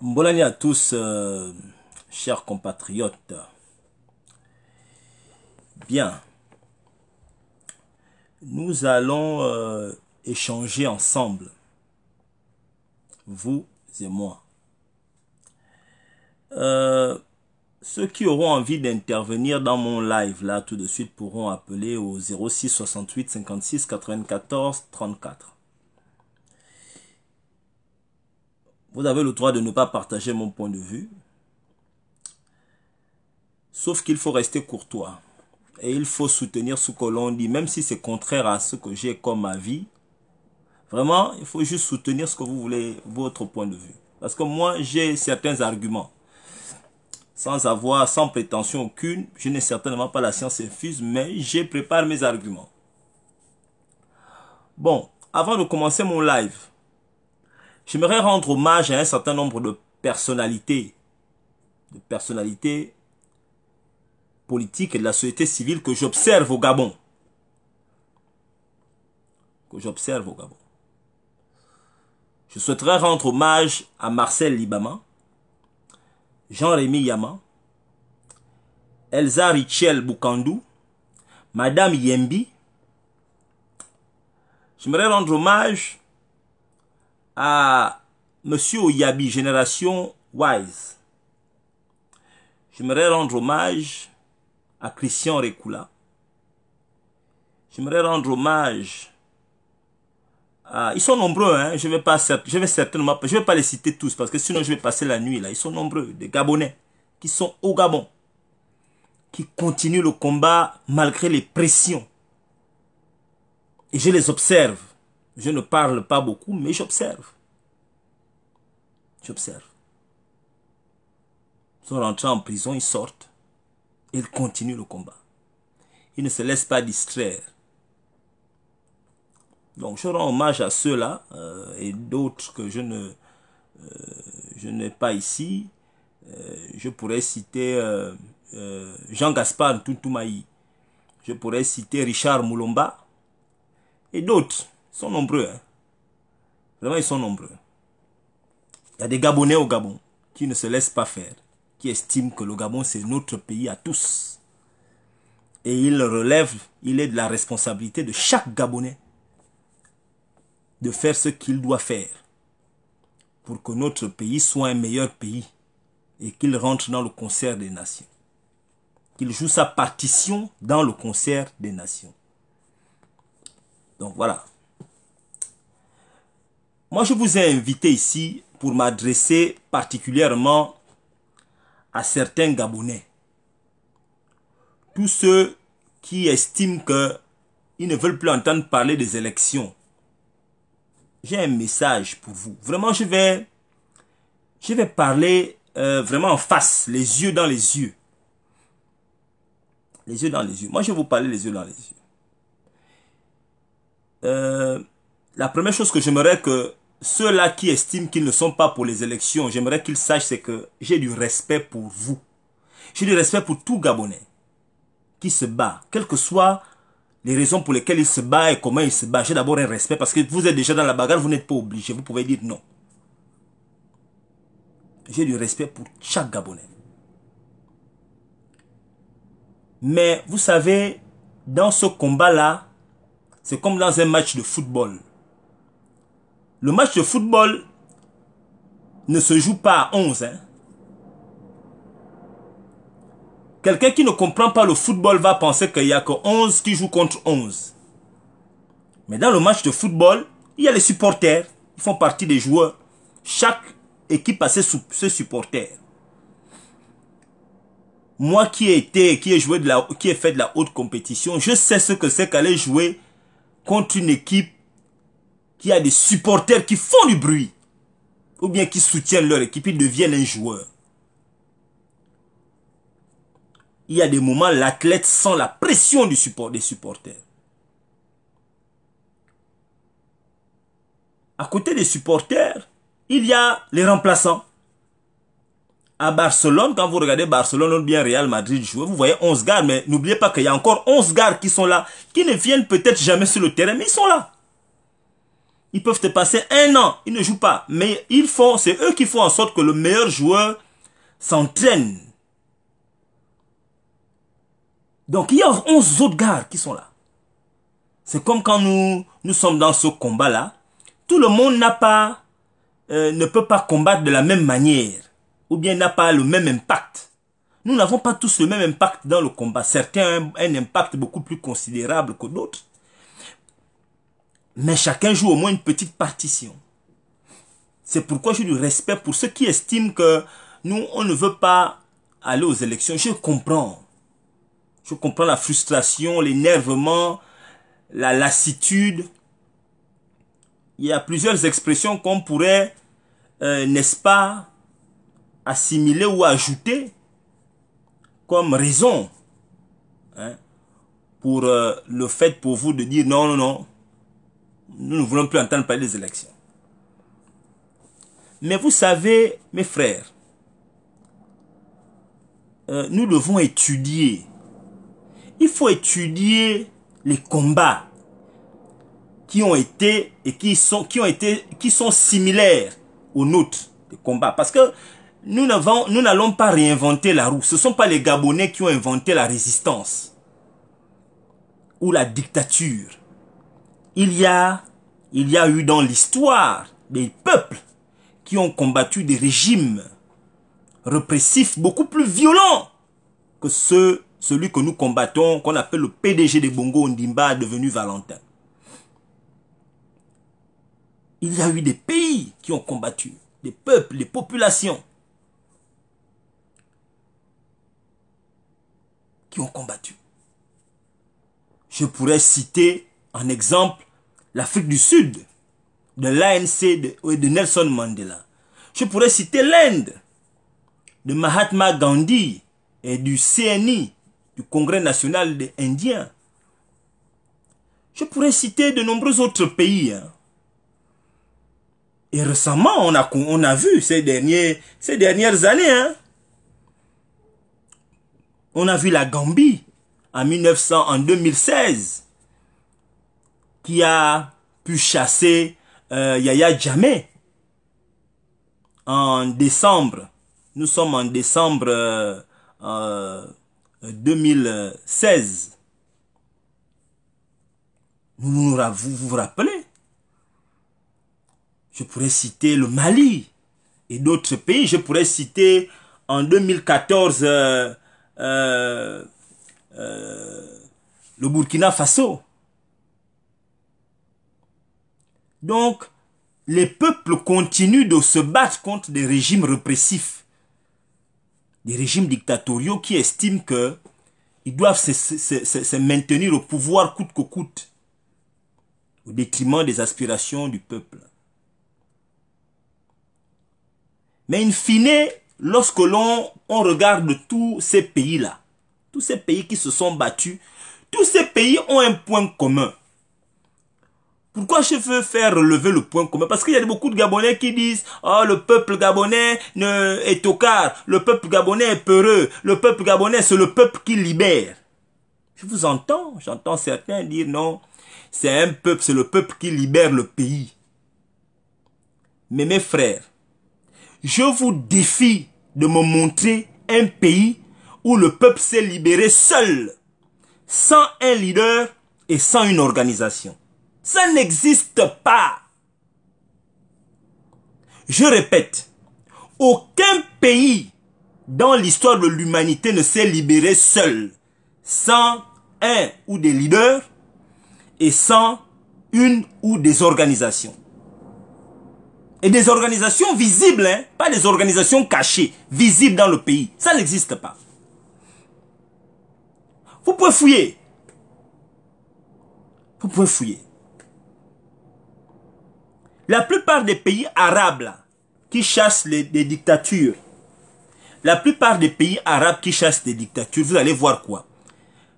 Bonne année à tous, chers compatriotes. Bien, nous allons échanger ensemble, vous et moi. Ceux qui auront envie d'intervenir dans mon live là tout de suite pourront appeler au 06 68 56 94 34. Vous avez le droit de ne pas partager mon point de vue, sauf qu'il faut rester courtois. Et il faut soutenir ce que l'on dit, même si c'est contraire à ce que j'ai comme avis. Vraiment, il faut juste soutenir ce que vous voulez, votre point de vue. Parce que moi, j'ai certains arguments. Sans prétention aucune, je n'ai certainement pas la science infuse, mais j'ai préparé mes arguments. Bon, avant de commencer mon live, j'aimerais rendre hommage à un certain nombre de personnalités politiques et de la société civile que j'observe au Gabon. Je souhaiterais rendre hommage à Marcel Libama, Jean-Rémy Yama, Elsa Richel Boukandou, Madame Yembi. J'aimerais rendre hommage à Monsieur Oyabi, Génération Wise. J'aimerais rendre hommage à Christian Rekula. J'aimerais rendre hommage à... Ils sont nombreux, hein. Je vais pas les citer tous parce que sinon je vais passer la nuit là. Ils sont nombreux, des Gabonais qui sont au Gabon, qui continuent le combat malgré les pressions. Et je les observe. Je ne parle pas beaucoup, mais j'observe. J'observe. Ils sont rentrés en prison, ils sortent. Et ils continuent le combat. Ils ne se laissent pas distraire. Donc je rends hommage à ceux-là et d'autres que je n'ai pas ici. Je pourrais citer Jean-Gaspard Ntuntoumaï. Je pourrais citer Richard Moulomba. Et d'autres. Ils sont nombreux. Hein. Vraiment, ils sont nombreux. Il y a des Gabonais au Gabon qui ne se laissent pas faire, qui estiment que le Gabon, c'est notre pays à tous. Et il est de la responsabilité de chaque Gabonais de faire ce qu'il doit faire pour que notre pays soit un meilleur pays et qu'il rentre dans le concert des nations. Qu'il joue sa partition dans le concert des nations. Donc voilà. Moi, je vous ai invité ici pour m'adresser particulièrement à certains Gabonais. Tous ceux qui estiment qu'ils ne veulent plus entendre parler des élections. J'ai un message pour vous. Vraiment, je vais parler vraiment en face, les yeux dans les yeux. Les yeux dans les yeux. Moi, je vais vous parler les yeux dans les yeux. La première chose que j'aimerais que ceux-là qui estiment qu'ils ne sont pas pour les élections, j'aimerais qu'ils sachent, c'est que j'ai du respect pour vous. J'ai du respect pour tout Gabonais qui se bat, quelles que soient les raisons pour lesquelles il se bat et comment il se bat. J'ai d'abord un respect parce que vous êtes déjà dans la bagarre, vous n'êtes pas obligé, vous pouvez dire non. J'ai du respect pour chaque Gabonais. Mais vous savez, dans ce combat-là, c'est comme dans un match de football. Le match de football ne se joue pas à 11. Hein. Quelqu'un qui ne comprend pas le football va penser qu'il n'y a que 11 qui jouent contre 11. Mais dans le match de football, il y a les supporters. Ils font partie des joueurs. Chaque équipe a ses supporters. Moi qui ai fait de la haute compétition, je sais ce que c'est qu'aller jouer contre une équipe qui a des supporters qui font du bruit. Ou bien qui soutiennent leur équipe, ils deviennent un joueur. Il y a des moments, l'athlète sent la pression des supporters. À côté des supporters, il y a les remplaçants. À Barcelone, quand vous regardez Barcelone ou bien Real Madrid jouer, vous voyez 11 gars, mais n'oubliez pas qu'il y a encore 11 gars qui sont là, qui ne viennent peut-être jamais sur le terrain, mais ils sont là. Ils peuvent te passer 1 an, ils ne jouent pas. Mais ils font, c'est eux qui font en sorte que le meilleur joueur s'entraîne. Donc il y a 11 autres gars qui sont là. C'est comme quand nous sommes dans ce combat-là. Tout le monde ne peut pas combattre de la même manière. Ou bien n'a pas le même impact. Nous n'avons pas tous le même impact dans le combat. Certains ont un impact beaucoup plus considérable que d'autres. Mais chacun joue au moins une petite partition. C'est pourquoi j'ai du respect pour ceux qui estiment que nous, on ne veut pas aller aux élections. Je comprends. Je comprends la frustration, l'énervement, la lassitude. Il y a plusieurs expressions qu'on pourrait, n'est-ce pas, assimiler ou ajouter comme raison pour le fait pour vous de dire non, non, non, nous ne voulons plus entendre parler des élections. Mais vous savez, mes frères, nous devons étudier. Il faut étudier les combats qui ont été et qui sont similaires aux nôtres, les combats. Parce que nous n'allons pas réinventer la roue. Ce ne sont pas les Gabonais qui ont inventé la résistance ou la dictature. Il y a eu dans l'histoire des peuples qui ont combattu des régimes répressifs beaucoup plus violents que celui que nous combattons, qu'on appelle le PDG de Bongo Ondimba, devenu Valentin. Il y a eu des pays qui ont combattu, des peuples, des populations qui ont combattu. Je pourrais citer en exemple l'Afrique du Sud, de l'ANC de Nelson Mandela. Je pourrais citer l'Inde, de Mahatma Gandhi et du CNI, du Congrès national des Indiens. Je pourrais citer de nombreux autres pays. Et récemment, on a vu ces dernières années, on a vu la Gambie en 2016 qui a pu chasser Yaya Jammeh en décembre. Nous sommes en décembre 2016. Vous vous rappelez? Je pourrais citer le Mali et d'autres pays. Je pourrais citer en 2014 le Burkina Faso. Donc, les peuples continuent de se battre contre des régimes répressifs, des régimes dictatoriaux qui estiment qu'ils doivent se maintenir au pouvoir coûte que coûte, au détriment des aspirations du peuple. Mais in fine, lorsque on regarde tous ces pays-là, tous ces pays qui se sont battus, tous ces pays ont un point commun. Pourquoi je veux faire relever le point commun? Parce qu'il y a beaucoup de Gabonais qui disent « Oh, le peuple gabonais est tocard, le peuple gabonais est peureux, le peuple gabonais, c'est le peuple qui libère. » Je vous entends, j'entends certains dire « Non, c'est un peuple, c'est le peuple qui libère le pays. » Mais mes frères, je vous défie de me montrer un pays où le peuple s'est libéré seul, sans un leader et sans une organisation. Ça n'existe pas. Je répète, aucun pays dans l'histoire de l'humanité ne s'est libéré seul, sans un ou des leaders et sans une ou des organisations. Et des organisations visibles, pas des organisations cachées, visibles dans le pays. Ça n'existe pas. Vous pouvez fouiller. Vous pouvez fouiller. La plupart des pays arabes là, qui chassent les dictatures, la plupart des pays arabes qui chassent des dictatures, vous allez voir quoi?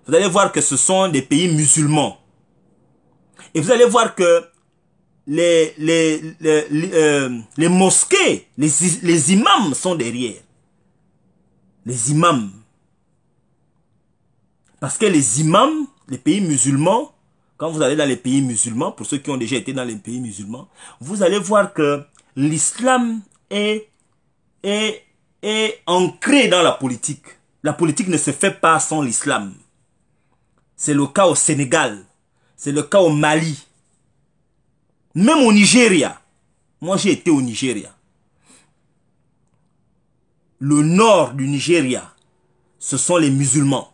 Vous allez voir que ce sont des pays musulmans. Et vous allez voir que les mosquées, les imams sont derrière. Les imams. Parce que les imams, les pays musulmans, quand vous allez dans les pays musulmans, pour ceux qui ont déjà été dans les pays musulmans, vous allez voir que l'islam est ancré dans la politique. La politique ne se fait pas sans l'islam. C'est le cas au Sénégal. C'est le cas au Mali. Même au Nigeria. Moi, j'ai été au Nigeria. Le nord du Nigeria, ce sont les musulmans.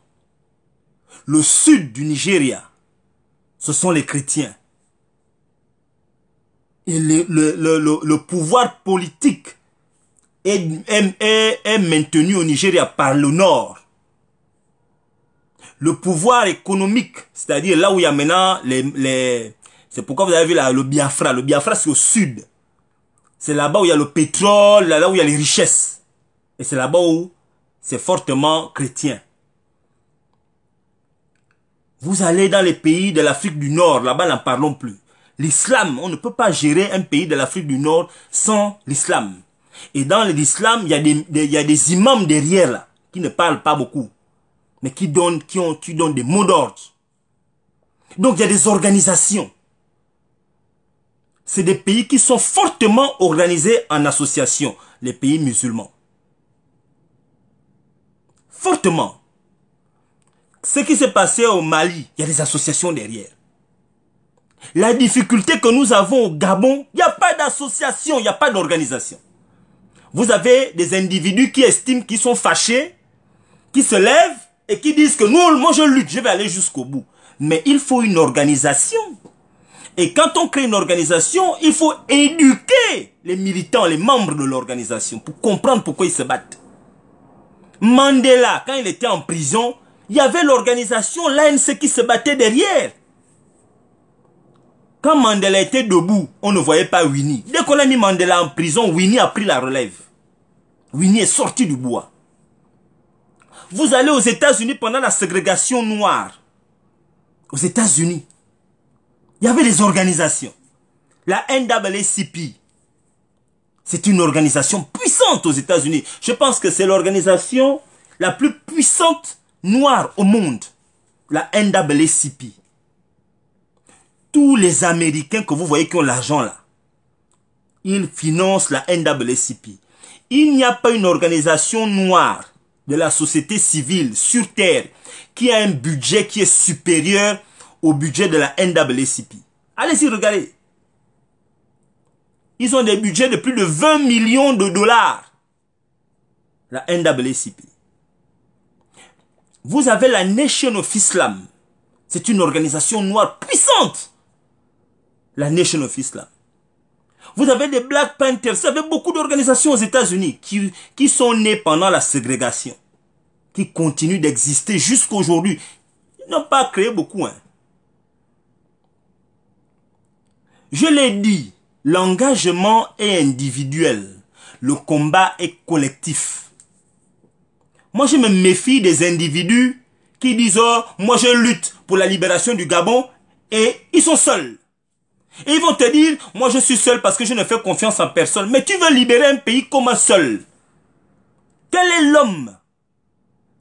Le sud du Nigeria, ce sont les chrétiens. Et le pouvoir politique est maintenu au Nigeria par le nord. Le pouvoir économique, c'est-à-dire là où il y a maintenant c'est pourquoi vous avez vu là, le Biafra. Le Biafra, c'est au sud. C'est là-bas où il y a le pétrole, là où il y a les richesses. Et c'est là-bas où c'est fortement chrétien. Vous allez dans les pays de l'Afrique du Nord, là-bas n'en parlons plus. L'islam, on ne peut pas gérer un pays de l'Afrique du Nord sans l'islam. Et dans l'islam, il y a des imams derrière là, qui ne parlent pas beaucoup, mais qui donnent des mots d'ordre. Donc il y a des organisations. C'est des pays qui sont fortement organisés en association, les pays musulmans. Fortement. Ce qui s'est passé au Mali, il y a des associations derrière. La difficulté que nous avons au Gabon, il n'y a pas d'association, il n'y a pas d'organisation. Vous avez des individus qui estiment qu'ils sont fâchés, qui se lèvent et qui disent que non, moi je lutte, je vais aller jusqu'au bout. Mais il faut une organisation. Et quand on crée une organisation, il faut éduquer les militants, les membres de l'organisation pour comprendre pourquoi ils se battent. Mandela, quand il était en prison, il y avait l'organisation, l'ANC qui se battait derrière. Quand Mandela était debout, on ne voyait pas Winnie. Dès qu'on a mis Mandela en prison, Winnie a pris la relève. Winnie est sorti du bois. Vous allez aux États-Unis pendant la ségrégation noire. Aux États-Unis, il y avait des organisations. La NAACP, c'est une organisation puissante aux États-Unis. Je pense que c'est l'organisation la plus puissante noire au monde. La NAACP. Tous les Américains que vous voyez qui ont l'argent là, ils financent la NAACP. Il n'y a pas une organisation noire de la société civile sur Terre qui a un budget qui est supérieur au budget de la NAACP. Allez-y, regardez. Ils ont des budgets de plus de 20 millions de dollars. La NAACP. Vous avez la Nation of Islam. C'est une organisation noire puissante. La Nation of Islam. Vous avez des Black Panthers. Vous avez beaucoup d'organisations aux États-Unis qui sont nées pendant la ségrégation. Qui continuent d'exister jusqu'à aujourd'hui. Ils n'ont pas créé beaucoup. Hein. Je l'ai dit, l'engagement est individuel. Le combat est collectif. Moi, je me méfie des individus qui disent « Oh, moi je lutte pour la libération du Gabon » et ils sont seuls. Et ils vont te dire « Moi je suis seul parce que je ne fais confiance en personne. » Mais tu veux libérer un pays comme un seul. Quel est l'homme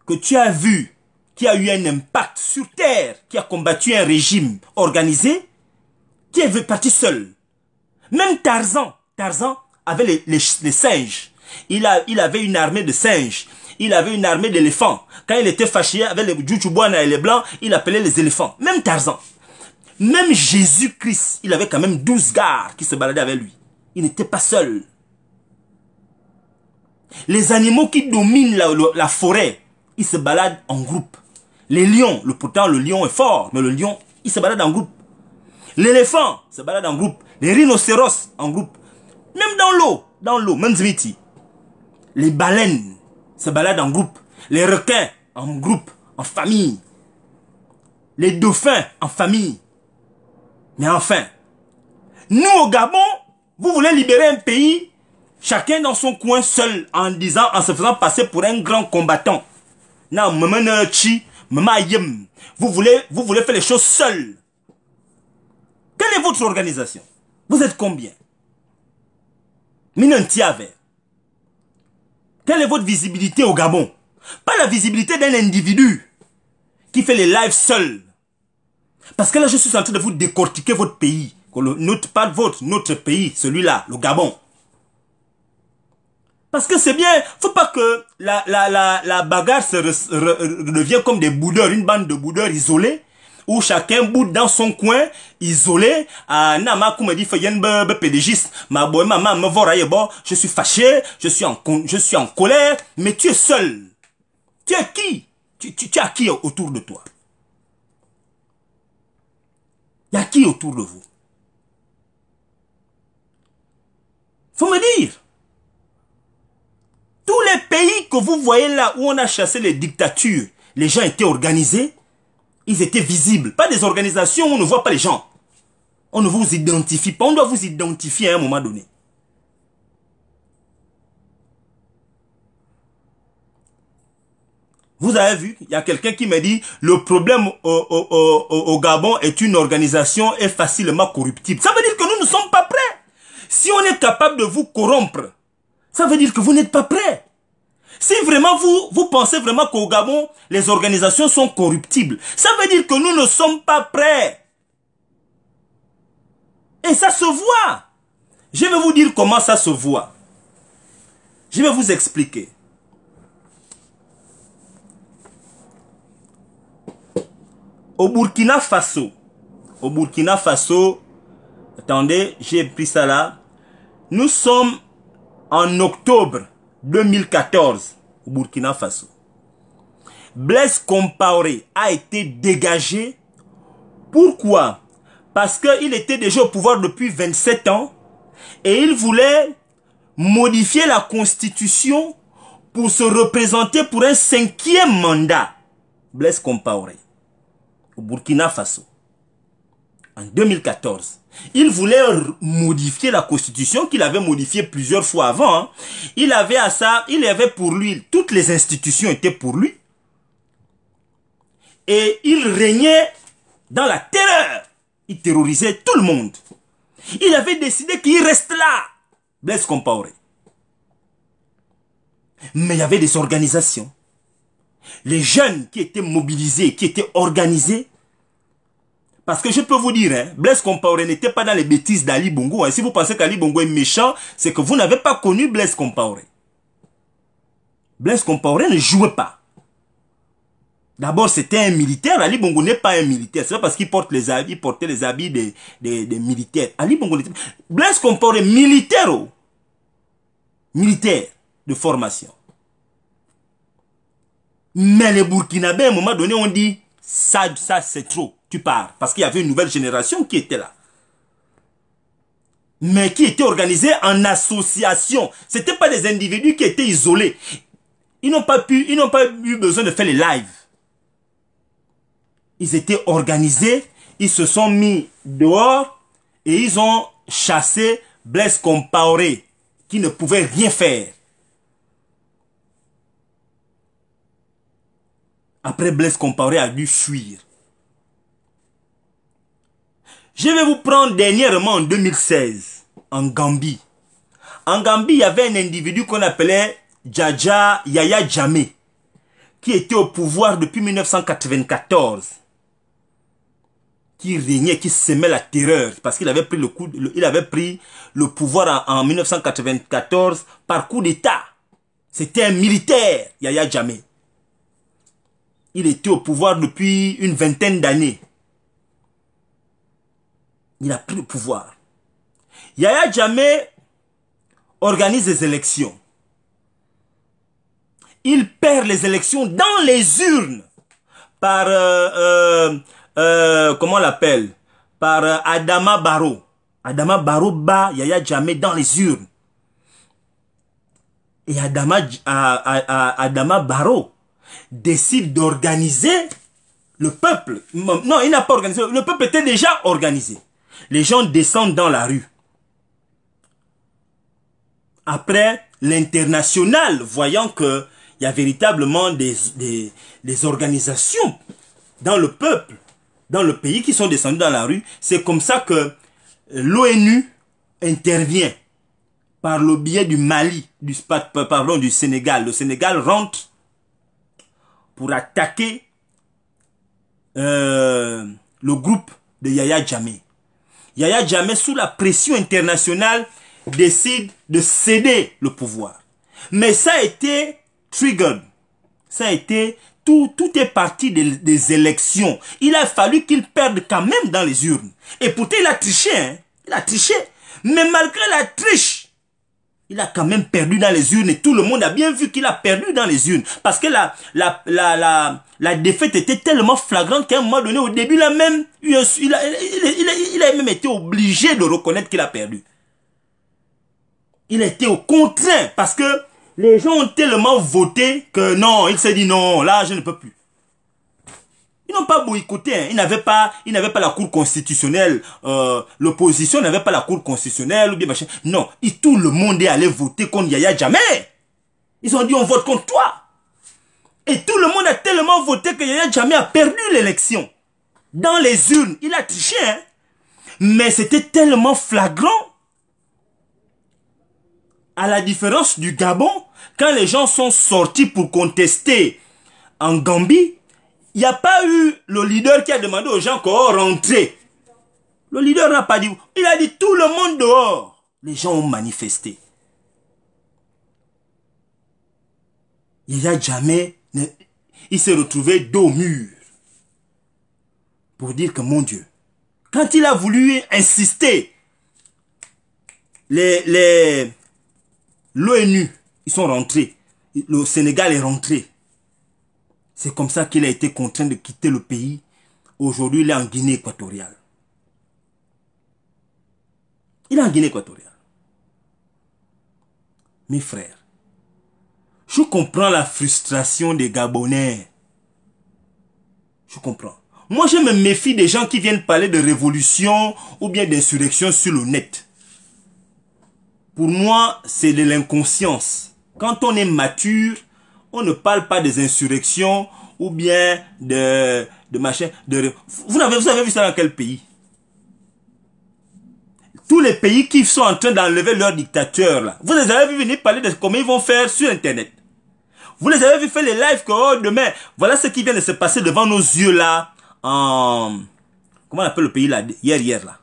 que tu as vu qui a eu un impact sur terre, qui a combattu un régime organisé, qui est parti seul? Même Tarzan avait les singes. Il avait une armée de singes. Il avait une armée d'éléphants. Quand il était fâché avec les Djoudjoubouana et les Blancs, il appelait les éléphants. Même Tarzan. Même Jésus-Christ, il avait quand même 12 gars qui se baladaient avec lui. Il n'était pas seul. Les animaux qui dominent la forêt, ils se baladent en groupe. Les lions, pourtant le lion est fort, mais le lion, il se balade en groupe. L'éléphant se balade en groupe. Les rhinocéros en groupe. Même dans l'eau, même Zmiti. Les baleines se baladent en groupe. Les requins en groupe, en famille. Les dauphins en famille. Mais enfin, nous au Gabon, vous voulez libérer un pays, chacun dans son coin seul, en se faisant passer pour un grand combattant. Non, vous voulez faire les choses seuls. Quelle est votre organisation? Vous êtes combien? Minantiave. Quelle est votre visibilité au Gabon? Pas la visibilité d'un individu qui fait les lives seul. Parce que là, je suis en train de vous décortiquer votre pays. Pas votre, notre pays, celui-là, le Gabon. Parce que c'est bien, faut pas que la bagarre revienne comme des boudeurs, une bande de boudeurs isolés, où chacun boude dans son coin, isolé. Nama me dit, pédégiste, maman me voit, je suis fâché, je suis en colère, mais tu es seul. Tu es qui? Tu as qui autour de toi? Il y a qui autour de vous? Faut me dire. Tous les pays que vous voyez là où on a chassé les dictatures, les gens étaient organisés, ils étaient visibles. Pas des organisations où on ne voit pas les gens. On ne vous identifie pas, on doit vous identifier à un moment donné. Vous avez vu, il y a quelqu'un qui me dit, le problème au Gabon est une organisation est facilement corruptible. Ça veut dire que nous ne sommes pas prêts. Si on est capable de vous corrompre, ça veut dire que vous n'êtes pas prêts. Si vraiment vous pensez vraiment qu'au Gabon, les organisations sont corruptibles, ça veut dire que nous ne sommes pas prêts. Et ça se voit. Je vais vous dire comment ça se voit. Je vais vous expliquer. Au Burkina Faso, attendez, j'ai pris ça là. Nous sommes en octobre 2014 au Burkina Faso. Blaise Compaoré a été dégagé. Pourquoi? Parce qu'il était déjà au pouvoir depuis 27 ans et il voulait modifier la constitution pour se représenter pour un 5e mandat. Blaise Compaoré au Burkina Faso en 2014. Il voulait modifier la constitution qu'il avait modifiée plusieurs fois avant. Hein. Il avait pour lui, toutes les institutions étaient pour lui. Et il régnait dans la terreur. Il terrorisait tout le monde. Il avait décidé qu'il reste là, Blaise Compaoré. Mais il y avait des organisations. Les jeunes qui étaient mobilisés, qui étaient organisés. Parce que je peux vous dire, hein, Blaise Compaoré n'était pas dans les bêtises d'Ali Bongo. Hein. Si vous pensez qu'Ali Bongo est méchant, c'est que vous n'avez pas connu Blaise Compaoré. Blaise Compaoré ne jouait pas. D'abord, c'était un militaire. Ali Bongo n'est pas un militaire. C'est pas parce qu'il portait les habits des militaires. Ali Bongo n'était pas... Blaise Compaoré, militaire. Oh. Militaire de formation. Mais les Burkinabés, à un moment donné, on dit, ça c'est trop. Tu pars. Parce qu'il y avait une nouvelle génération qui était là. Mais qui était organisée en association. Ce n'étaient pas des individus qui étaient isolés. Ils n'ont pas eu besoin de faire les lives. Ils étaient organisés. Ils se sont mis dehors. Et ils ont chassé Blaise Compaoré. Qui ne pouvait rien faire. Après, Blaise Compaoré a dû fuir. Je vais vous prendre dernièrement en 2016, en Gambie. En Gambie, il y avait un individu qu'on appelait Yaya Jammeh, qui était au pouvoir depuis 1994, qui régnait, qui semait la terreur, parce qu'il avait pris le pouvoir en 1994 par coup d'État. C'était un militaire, Yaya Jammeh. Il était au pouvoir depuis une vingtaine d'années. Il a pris le pouvoir. Yaya Jammeh organise les élections. Il perd les élections dans les urnes par, comment on l'appelle? Par Adama Barrow. Adama Barrow bat Yaya Jammeh dans les urnes. Et Adama Barrow décide d'organiser le peuple. Non, il n'a pas organisé. Le peuple était déjà organisé. Les gens descendent dans la rue. Après, l'international, voyant qu'il y a véritablement des organisations dans le peuple, dans le pays qui sont descendus dans la rue, c'est comme ça que l'ONU intervient par le biais du Mali, du Sénégal. Le Sénégal rentre pour attaquer le groupe de Yaya Jammeh. Yaya Jammeh, sous la pression internationale, décide de céder le pouvoir. Mais ça a été triggered. Ça a été... Tout est parti des élections. Il a fallu qu'il perde quand même dans les urnes. Et pourtant, il a triché. Hein? Il a triché. Mais malgré la triche, il a quand même perdu dans les urnes. Et tout le monde a bien vu qu'il a perdu dans les urnes. Parce que la défaite était tellement flagrante qu'à un moment donné, au début, il a même été obligé de reconnaître qu'il a perdu. Il a été au contraint parce que les gens ont tellement voté que non, il s'est dit non, là je ne peux plus. Ils n'ont pas boycotté, hein. Ils n'avaient pas la cour constitutionnelle, l'opposition n'avait pas la cour constitutionnelle ou bien machin. Non, tout le monde est allé voter contre Yaya Jammeh. Ils ont dit on vote contre toi. Et tout le monde a tellement voté que Yaya Jammeh a perdu l'élection. Dans les urnes, il a triché, hein. Mais c'était tellement flagrant. À la différence du Gabon, quand les gens sont sortis pour contester en Gambie, il n'y a pas eu le leader qui a demandé aux gens qu'on rentre. Le leader n'a pas dit. Il a dit tout le monde dehors. Les gens ont manifesté. Yaya Jammeh, il s'est retrouvé dos au mur. Pour dire que mon Dieu, quand il a voulu insister, l'ONU, ils sont rentrés. Le Sénégal est rentré. C'est comme ça qu'il a été contraint de quitter le pays. Aujourd'hui, il est en Guinée équatoriale. Il est en Guinée équatoriale. Mes frères, je comprends la frustration des Gabonais. Je comprends. Moi, je me méfie des gens qui viennent parler de révolution ou bien d'insurrection sur le net. Pour moi, c'est de l'inconscience. Quand on est mature, on ne parle pas des insurrections ou bien de machin. Vous avez vu ça dans quel pays? Tous les pays qui sont en train d'enlever leur dictateur, là, vous les avez vu venir parler de comment ils vont faire sur Internet. Vous les avez vu faire les lives que oh, demain, voilà ce qui vient de se passer devant nos yeux là, comment on appelle le pays là, hier là.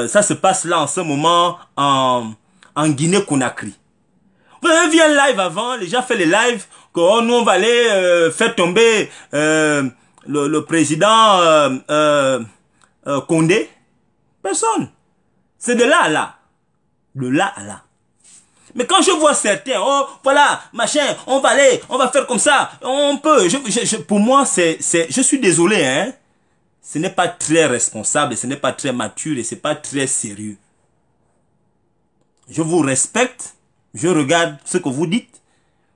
Ça se passe là en ce moment en Guinée-Conakry. Vous avez vu un live avant, les gens font les lives, que oh, nous on va aller faire tomber le président Condé. Personne. C'est de là à là. De là à là. Mais quand je vois certains, oh voilà, machin, on va aller, on va faire comme ça, on peut. Pour moi, je suis désolé, hein. Ce n'est pas très responsable, ce n'est pas très mature et ce n'est pas très sérieux. Je vous respecte, je regarde ce que vous dites,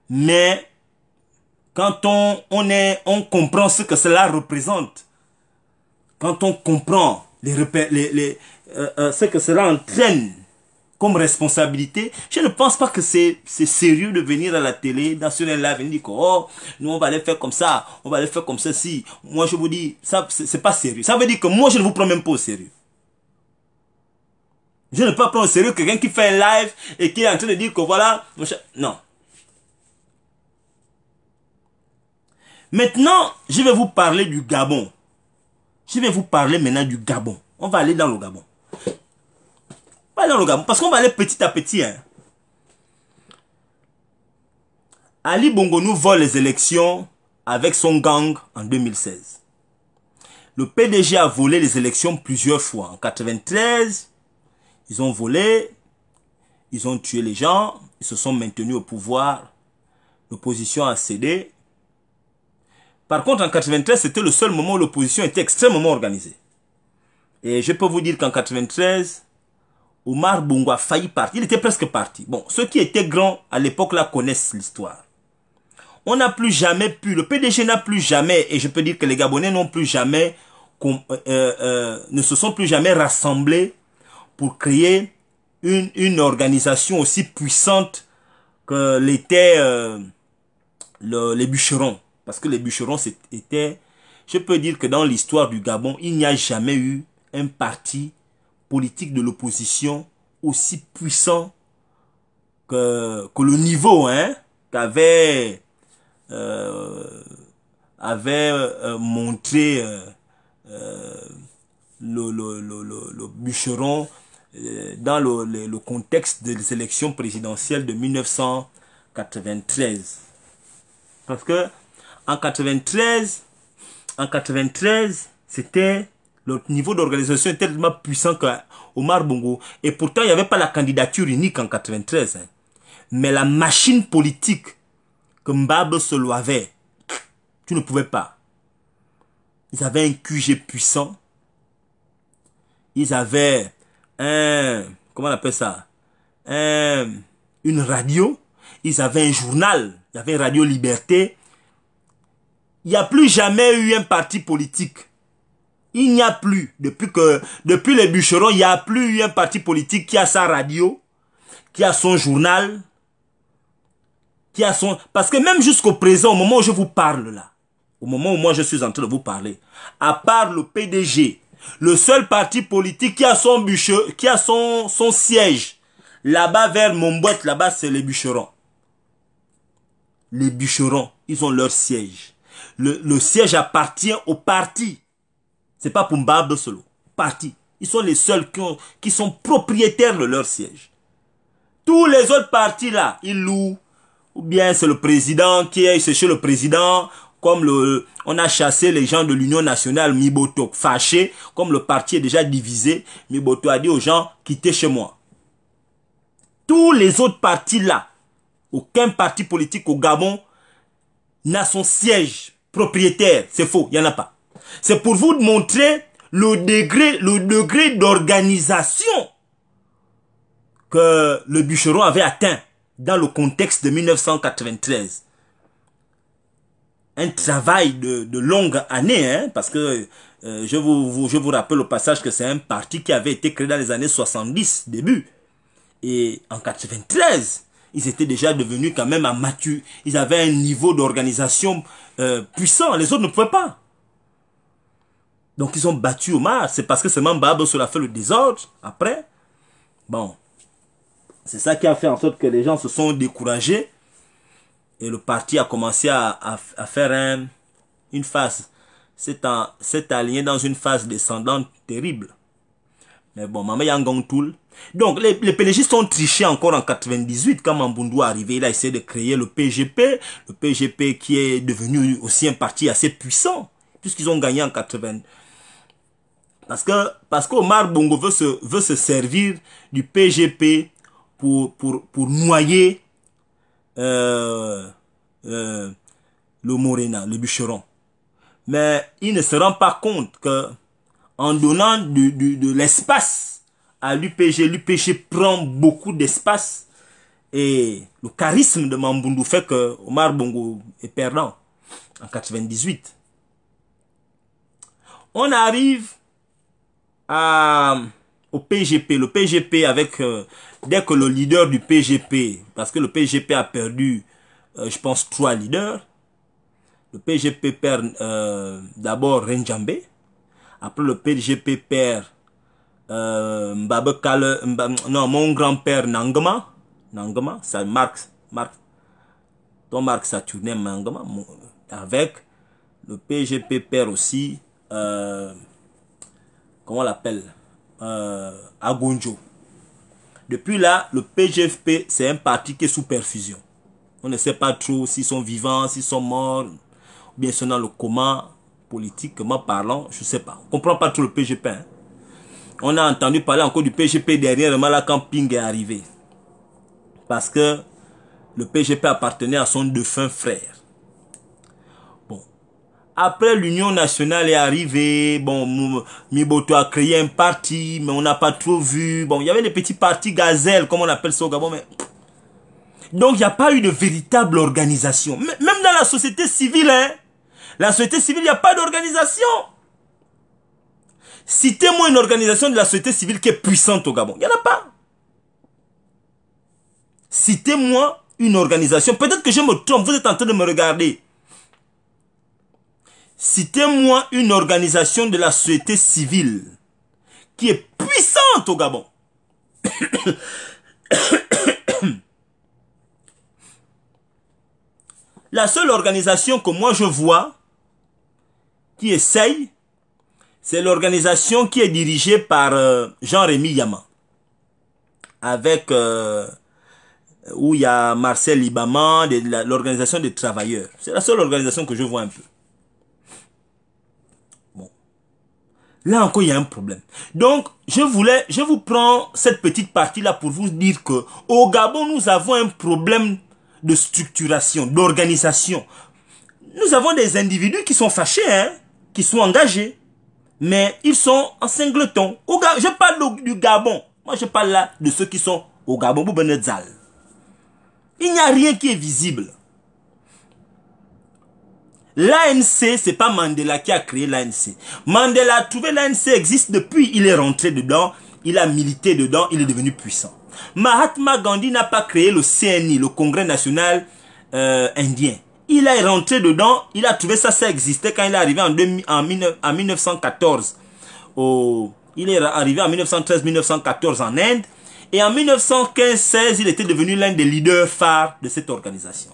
mais quand on comprend ce que cela représente, quand on comprend ce que cela entraîne comme responsabilité, je ne pense pas que c'est sérieux de venir à la télé, dans un live, et dire que oh, nous on va aller faire comme ça, on va aller faire comme ceci. Moi je vous dis, ça c'est pas sérieux. Ça veut dire que moi je ne vous prends même pas au sérieux. Je ne peux pas prendre au sérieux quelqu'un qui fait un live et qui est en train de dire que voilà, non. Maintenant, je vais vous parler du Gabon. Je vais vous parler maintenant du Gabon. On va aller dans le Gabon. On va aller dans le Gabon parce qu'on va aller petit à petit. Hein. Ali Bongo nous vole les élections avec son gang en 2016. Le PDG a volé les élections plusieurs fois. En 93, ils ont volé, ils ont tué les gens, ils se sont maintenus au pouvoir. L'opposition a cédé. Par contre, en 93, c'était le seul moment où l'opposition était extrêmement organisée. Et je peux vous dire qu'en 93, Omar Bongo a failli partir. Il était presque parti. Bon, ceux qui étaient grands à l'époque là connaissent l'histoire. On n'a plus jamais pu, le PDG n'a plus jamais, et je peux dire que les Gabonais n'ont plus jamais, ne se sont plus jamais rassemblés pour créer une organisation aussi puissante que l'étaient les bûcherons. Parce que les bûcherons étaient, je peux dire que dans l'histoire du Gabon, il n'y a jamais eu un parti politique de l'opposition aussi puissant que le niveau hein, qu'avait montré le bûcheron dans le contexte des élections présidentielles de 1993. Parce que en 93, c'était le niveau d'organisation était tellement puissant qu'Omar Bongo, et pourtant il n'y avait pas la candidature unique en 93. Hein. Mais la machine politique que Mbaba Solo avait, tu ne pouvais pas. Ils avaient un QG puissant. Ils avaient comment on appelle ça? Une radio. Ils avaient un journal. Il y avait Radio Liberté. Il n'y a plus jamais eu un parti politique. Il n'y a plus. Depuis les bûcherons, il n'y a plus eu un parti politique qui a sa radio, qui a son journal, qui a son... Parce que même jusqu'au présent, au moment où je vous parle là, au moment où moi je suis en train de vous parler, à part le PDG, le seul parti politique qui a son bûcher, qui a son siège, là-bas vers Montboîte, là-bas c'est les bûcherons. Les bûcherons, ils ont leur siège. Le siège appartient au parti. C'est pas pour Mbaba solo. Parti. Ils sont les seuls qui sont propriétaires de leur siège. Tous les autres partis là, ils louent. Ou bien c'est le président qui est chez le président. Comme on a chassé les gens de l'Union nationale, Miboto, fâché. Comme le parti est déjà divisé, Miboto a dit aux gens, quittez chez moi. Tous les autres partis là, aucun parti politique au Gabon n'a son siège propriétaire. C'est faux, il n'y en a pas. C'est pour vous montrer le degré d'organisation que le bûcheron avait atteint dans le contexte de 1993. Un travail de longue année, hein, parce que je vous rappelle au passage que c'est un parti qui avait été créé dans les années 70, début. Et en 93, ils étaient déjà devenus quand même matures. Ils avaient un niveau d'organisation puissant. Les autres ne pouvaient pas. Donc ils ont battu Omar. C'est parce que seulement Mbaba Solo a fait le désordre. Après, bon, c'est ça qui a fait en sorte que les gens se sont découragés. Et le parti a commencé à faire une phase. C'est aligné dans une phase descendante terrible. Mais bon, Maman Yangon Toul. Donc, les PDGistes ont triché encore en 98 quand Mamboundou est arrivé. Il a essayé de créer le PGP. Le PGP qui est devenu aussi un parti assez puissant. Puisqu'ils ont gagné en 80. Parce qu'Omar Bongo veut se servir du PGP pour noyer le Morena, le bûcheron. Mais il ne se rend pas compte que en donnant de l'espace à l'UPG prend beaucoup d'espace et le charisme de Mamboundou fait que Omar Bongo est perdant en 98. On arrive au PGP. Le PGP avec... dès que le leader du PGP, parce que le PGP a perdu, je pense, 3 leaders. Le PGP perd d'abord Renjambe. Après le PGP perd mon grand-père Nangama. Nangama, ça Marx. Ton Marc Saturnin Nangama. Avec le PGP perd aussi... comment on l'appelle, Agonjo. Depuis là, le PGFP, c'est un parti qui est sous perfusion. On ne sait pas trop s'ils sont vivants, s'ils sont morts, ou bien sont dans le coma, politiquement parlant, je ne sais pas. On ne comprend pas trop le PGP. Hein. On a entendu parler encore du PGP dernièrement là quand Ping est arrivé. Parce que le PGP appartenait à son défunt frère. Après, l'Union nationale est arrivée. Bon, Miboto a créé un parti, mais on n'a pas trop vu. Bon, il y avait les petits partis gazelles, comme on appelle ça au Gabon. Mais... Donc, il n'y a pas eu de véritable organisation. Même dans la société civile, hein. La société civile, il n'y a pas d'organisation. Citez-moi une organisation de la société civile qui est puissante au Gabon. Il n'y en a pas. Citez-moi une organisation. Peut-être que je me trompe. Vous êtes en train de me regarder. Citez-moi une organisation de la société civile qui est puissante au Gabon. La seule organisation que moi je vois qui essaye, C'est l'organisation qui est dirigée par Jean-Rémy Yama. Avec, où il y a Marcel Libaman, l'organisation des travailleurs. C'est la seule organisation que je vois un peu. Bon. Là encore, il y a un problème. Donc, je vous prends cette petite partie-là pour vous dire que au Gabon, nous avons un problème de structuration, d'organisation. Nous avons des individus qui sont fâchés, hein, qui sont engagés, mais ils sont en singleton. Je parle du Gabon. Moi, je parle là de ceux qui sont au Gabon. Il n'y a rien qui est visible. L'ANC, c'est pas Mandela qui a créé l'ANC. Mandela a trouvé l'ANC existe depuis, il est rentré dedans, il a milité dedans, il est devenu puissant. Mahatma Gandhi n'a pas créé le CNI, le Congrès national indien. Il est rentré dedans, il a trouvé ça existait quand il est arrivé en 1914. Il est arrivé en 1913-1914 en Inde. Et en 1915-16, il était devenu l'un des leaders phares de cette organisation.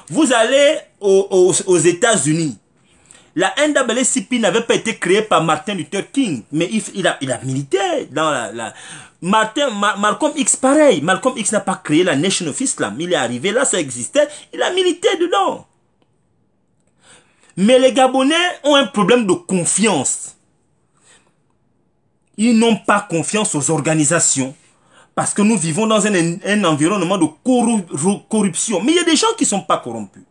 Vous allez aux États-Unis. La NAACP n'avait pas été créée par Martin Luther King, mais il a milité dans Malcolm X, pareil. Malcolm X n'a pas créé la Nation of Islam. Il est arrivé là, ça existait, il a milité dedans. Mais les Gabonais ont un problème de confiance. Ils n'ont pas confiance aux organisations. Parce que nous vivons dans un environnement de corruption. Mais il y a des gens qui ne sont pas corrompus.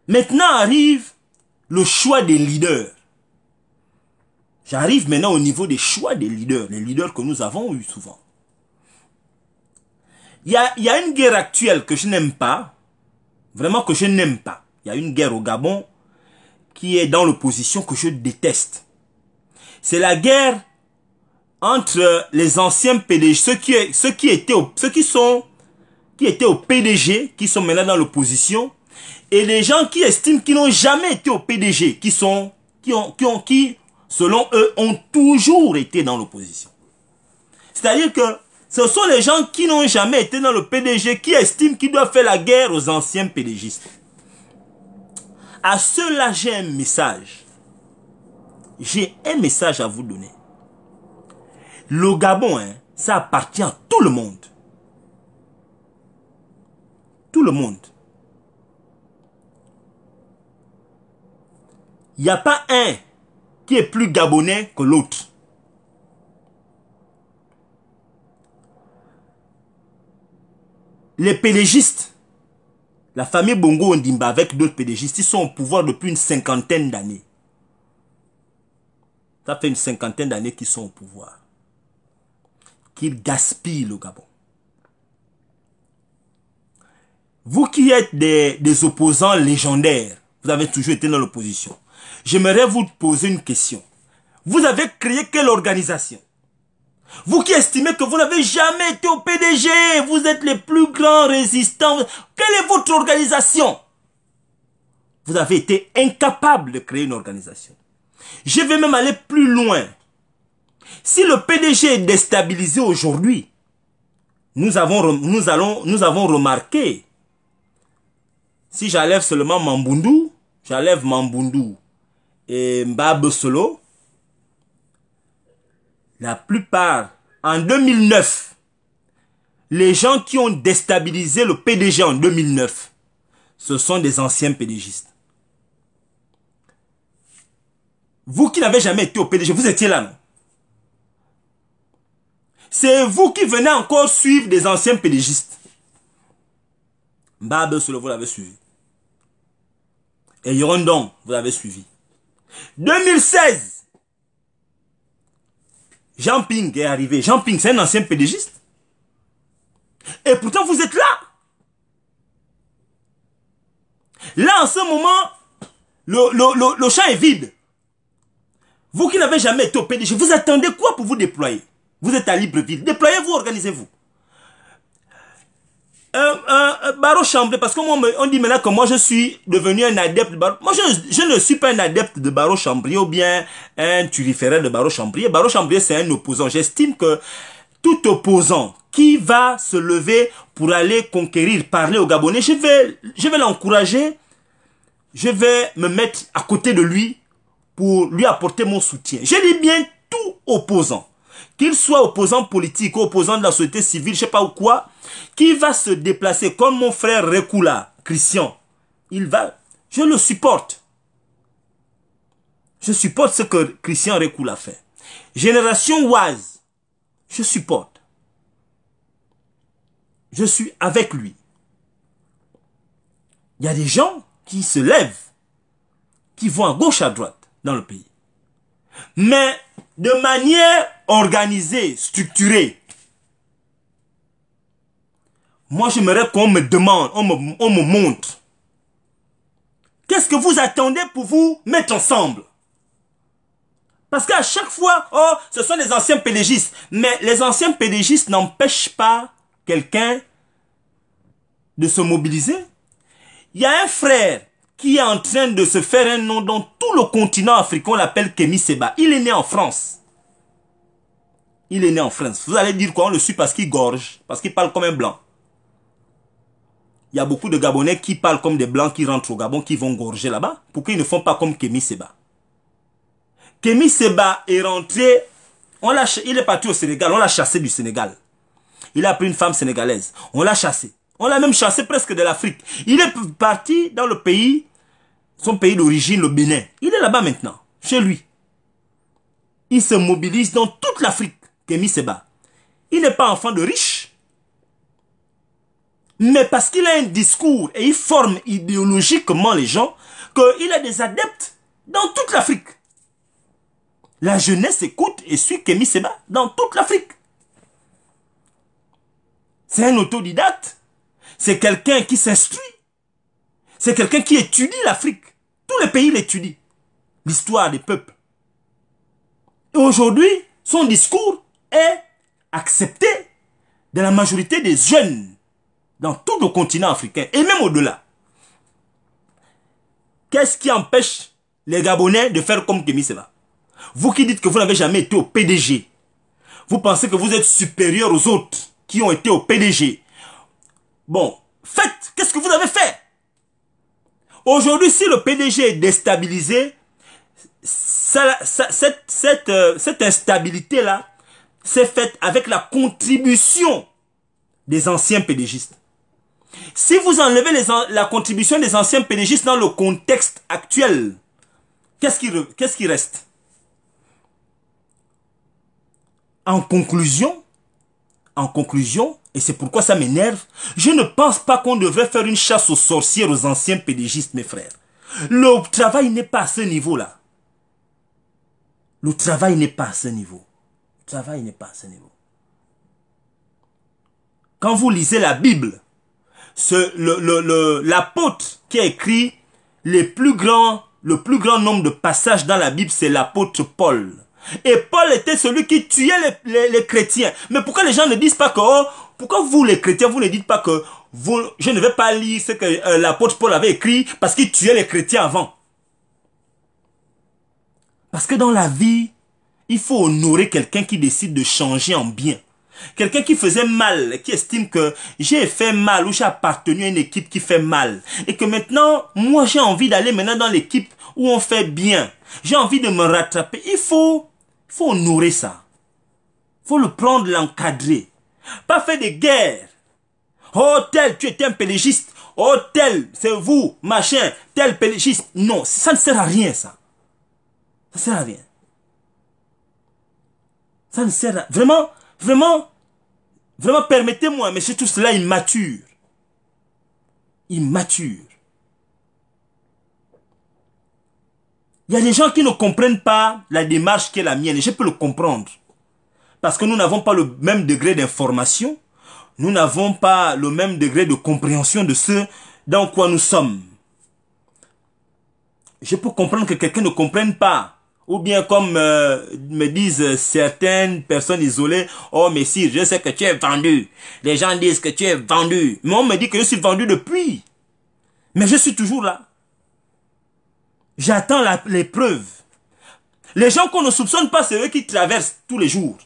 Maintenant arrive le choix des leaders. J'arrive maintenant au niveau des choix des leaders. Les leaders que nous avons eu souvent. Il y a une guerre actuelle que je n'aime pas. Vraiment que je n'aime pas. Il y a une guerre au Gabon qui est dans l'opposition que je déteste. C'est la guerre entre les anciens PDG, ceux qui étaient au PDG, qui sont maintenant dans l'opposition, et les gens qui estiment qu'ils n'ont jamais été au PDG, qui, selon eux, ont toujours été dans l'opposition. C'est-à-dire que ce sont les gens qui n'ont jamais été dans le PDG, qui estiment qu'ils doivent faire la guerre aux anciens PDGistes. À ceux-là, j'ai un message. J'ai un message à vous donner. Le Gabon, hein, ça appartient à tout le monde. Tout le monde. Il n'y a pas un qui est plus gabonais que l'autre. Les pédégistes, la famille Bongo Ondimba avec d'autres pédégistes, ils sont au pouvoir depuis une cinquantaine d'années. Ça fait une cinquantaine d'années qu'ils sont au pouvoir. Qu'ils gaspillent le Gabon. Vous qui êtes des opposants légendaires, vous avez toujours été dans l'opposition. J'aimerais vous poser une question. Vous avez créé quelle organisation? Vous qui estimez que vous n'avez jamais été au PDG, vous êtes les plus grands résistants. Quelle est votre organisation? Vous avez été incapable de créer une organisation. Je vais même aller plus loin. Si le PDG est déstabilisé aujourd'hui, nous avons remarqué, si j'enlève seulement Mamboundou, j'enlève Mamboundou et Mbab Solo, la plupart, en 2009, les gens qui ont déstabilisé le PDG en 2009, ce sont des anciens PDGistes. Vous qui n'avez jamais été au PDG, vous étiez là, non? C'est vous qui venez encore suivre des anciens PDGistes. Mbab Solo, vous l'avez suivi. Et Yorondon, vous l'avez suivi. 2016, Jean Ping est arrivé. Jean Ping, c'est un ancien PDGiste. Et pourtant, vous êtes là. Là, en ce moment, le champ est vide. Vous qui n'avez jamais été au PDG, vous attendez quoi pour vous déployer? Vous êtes à Libreville. Déployez-vous, organisez-vous. Barreau chambré, parce que moi, on dit maintenant que moi je suis devenu un adepte de barreau. Moi je ne suis pas un adepte de barreau chambrier ou bien un turiféraire de barreau chambrier. Barreau chambrier, c'est un opposant. J'estime que tout opposant qui va se lever pour aller conquérir, parler aux Gabonais, je vais l'encourager je vais me mettre à côté de lui pour lui apporter mon soutien. Je dis bien tout opposant. Qu'il soit opposant politique ou opposant de la société civile, je ne sais pas ou quoi, qui va se déplacer comme mon frère Rekula, Christian. Je le supporte. Je supporte ce que Christian Rekula fait. Génération Wise, je supporte. Je suis avec lui. Il y a des gens qui se lèvent, qui vont à gauche, à droite dans le pays. Mais de manière organisée, structurée. Moi, j'aimerais qu'on me demande, on me montre. Qu'est-ce que vous attendez pour vous mettre ensemble? Parce qu'à chaque fois, oh, ce sont les anciens pédégistes. Mais les anciens pédégistes n'empêchent pas quelqu'un de se mobiliser. Il y a un frère qui est en train de se faire un nom dans tout le continent africain, on l'appelle Kémy Séba. Il est né en France. Il est né en France. Vous allez dire quoi? On le suit parce qu'il gorge, parce qu'il parle comme un blanc. Il y a beaucoup de Gabonais qui parlent comme des blancs qui rentrent au Gabon, qui vont gorger là-bas. Pourquoi ils ne font pas comme Kémy Séba? Kémy Séba est rentré, il est parti au Sénégal, on l'a chassé du Sénégal. Il a pris une femme sénégalaise, on l'a chassé. On l'a même chassé presque de l'Afrique. Il est parti dans le pays, son pays d'origine, le Bénin. Il est là-bas maintenant, chez lui. Il se mobilise dans toute l'Afrique, Kémy Séba. Il n'est pas enfant de riche. Mais parce qu'il a un discours et il forme idéologiquement les gens, qu'il a des adeptes dans toute l'Afrique. La jeunesse écoute et suit Kémy Séba dans toute l'Afrique. C'est un autodidacte. C'est quelqu'un qui s'instruit. C'est quelqu'un qui étudie l'Afrique. Tous les pays l'étudient. L'histoire des peuples. Et aujourd'hui, son discours est accepté de la majorité des jeunes dans tout le continent africain et même au-delà. Qu'est-ce qui empêche les Gabonais de faire comme Kémy Séba? Vous qui dites que vous n'avez jamais été au PDG, vous pensez que vous êtes supérieur aux autres qui ont été au PDG. Bon, faites, qu'est-ce que vous avez fait? Aujourd'hui, si le PDG est déstabilisé, cette instabilité-là s'est faite avec la contribution des anciens PDGistes. Si vous enlevez la contribution des anciens PDGistes dans le contexte actuel, qu'est-ce qui reste? En conclusion, et c'est pourquoi ça m'énerve, je ne pense pas qu'on devrait faire une chasse aux sorcières aux anciens pédégistes, mes frères. Le travail n'est pas à ce niveau-là. Le travail n'est pas à ce niveau. Le travail n'est pas à ce niveau. Quand vous lisez la Bible, l'apôtre qui a écrit le plus grand nombre de passages dans la Bible, c'est l'apôtre Paul. Et Paul était celui qui tuait les chrétiens. Mais pourquoi les gens ne disent pas que, oh, pourquoi vous les chrétiens, vous ne dites pas que je ne vais pas lire ce que l'apôtre Paul avait écrit parce qu'il tuait les chrétiens avant? Parce que dans la vie, il faut honorer quelqu'un qui décide de changer en bien. Quelqu'un qui faisait mal, qui estime que j'ai fait mal ou j'ai appartenu à une équipe qui fait mal. Et que maintenant, moi j'ai envie d'aller maintenant dans l'équipe où on fait bien. J'ai envie de me rattraper. Il faut honorer ça. Il faut le prendre, l'encadrer. Pas faire des guerres. Oh tel, tu étais un pédégiste. Oh tel, c'est vous, machin, tel pédégiste. Non, ça ne sert à rien ça. Ça ne sert à rien. Ça ne sert à... Vraiment, permettez-moi, mais c'est tout cela immature. Immature. Il y a des gens qui ne comprennent pas la démarche qui est la mienne, et je peux le comprendre. Parce que nous n'avons pas le même degré d'information, nous n'avons pas le même degré de compréhension de ce dans quoi nous sommes. Je peux comprendre que quelqu'un ne comprenne pas. Ou bien comme me disent certaines personnes isolées, oh mais si, je sais que tu es vendu. Les gens disent que tu es vendu. Mais on me dit que je suis vendu depuis. Mais je suis toujours là. J'attends les preuves. Les gens qu'on ne soupçonne pas, c'est eux qui traversent tous les jours.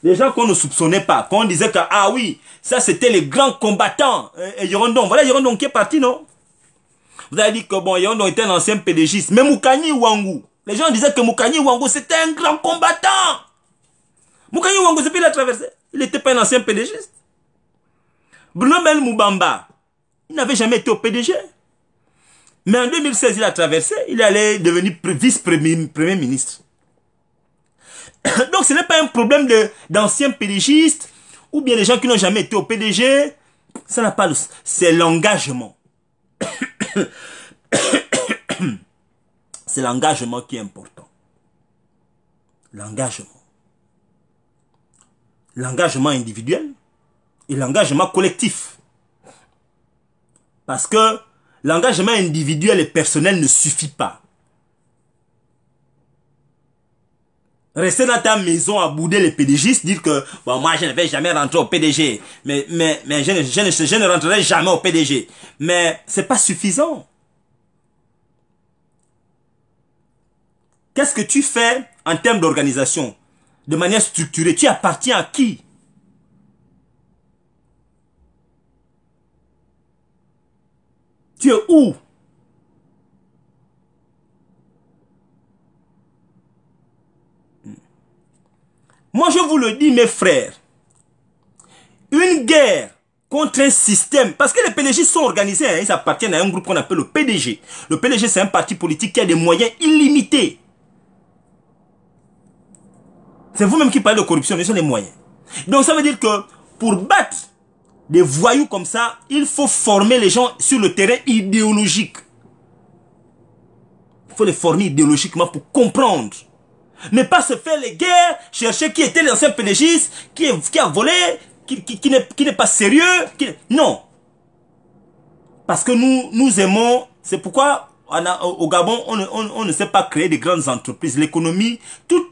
Les gens qu'on ne soupçonnait pas, qu'on disait que, ah oui, ça c'était les grands combattants. Et Yorondon, voilà Yorondon qui est parti, non? Vous avez dit que bon, Yondo était un ancien PDGiste. Mais Moukani Ouangou, les gens disaient que Moukani Ouangou c'était un grand combattant. Moukani Ouangou, c'est puis il a traversé. Il n'était pas un ancien PDGiste. Bruno Ben Moubamba, il n'avait jamais été au PDG. Mais en 2016, il a traversé. Il est allé devenir vice-premier ministre. Donc ce n'est pas un problème d'anciens PDGistes ou bien des gens qui n'ont jamais été au PDG. Ça n'a pas de... C'est l'engagement. C'est l'engagement qui est important. L'engagement. L'engagement individuel et l'engagement collectif. Parce que l'engagement individuel et personnel ne suffit pas. Rester dans ta maison à bouder les PDGistes, dire que bon, moi je ne vais jamais rentrer au PDG, mais je ne rentrerai jamais au PDG. Mais c'est pas suffisant. Qu'est-ce que tu fais en termes d'organisation, de manière structurée? Tu appartiens à qui? Tu es où? Moi, je vous le dis, mes frères, une guerre contre un système, parce que les PDG sont organisés, hein, ils appartiennent à un groupe qu'on appelle le PDG. Le PDG, c'est un parti politique qui a des moyens illimités. C'est vous-même qui parlez de corruption, mais ils ont des moyens. Donc, ça veut dire que pour battre des voyous comme ça, il faut former les gens sur le terrain idéologique. Il faut les former idéologiquement pour comprendre. Ne pas se faire les guerres, chercher qui était l'ancien PDGiste, qui a volé, qui n'est pas sérieux. Non. Parce que nous aimons, c'est pourquoi au Gabon, on ne sait pas créer de grandes entreprises. L'économie, tout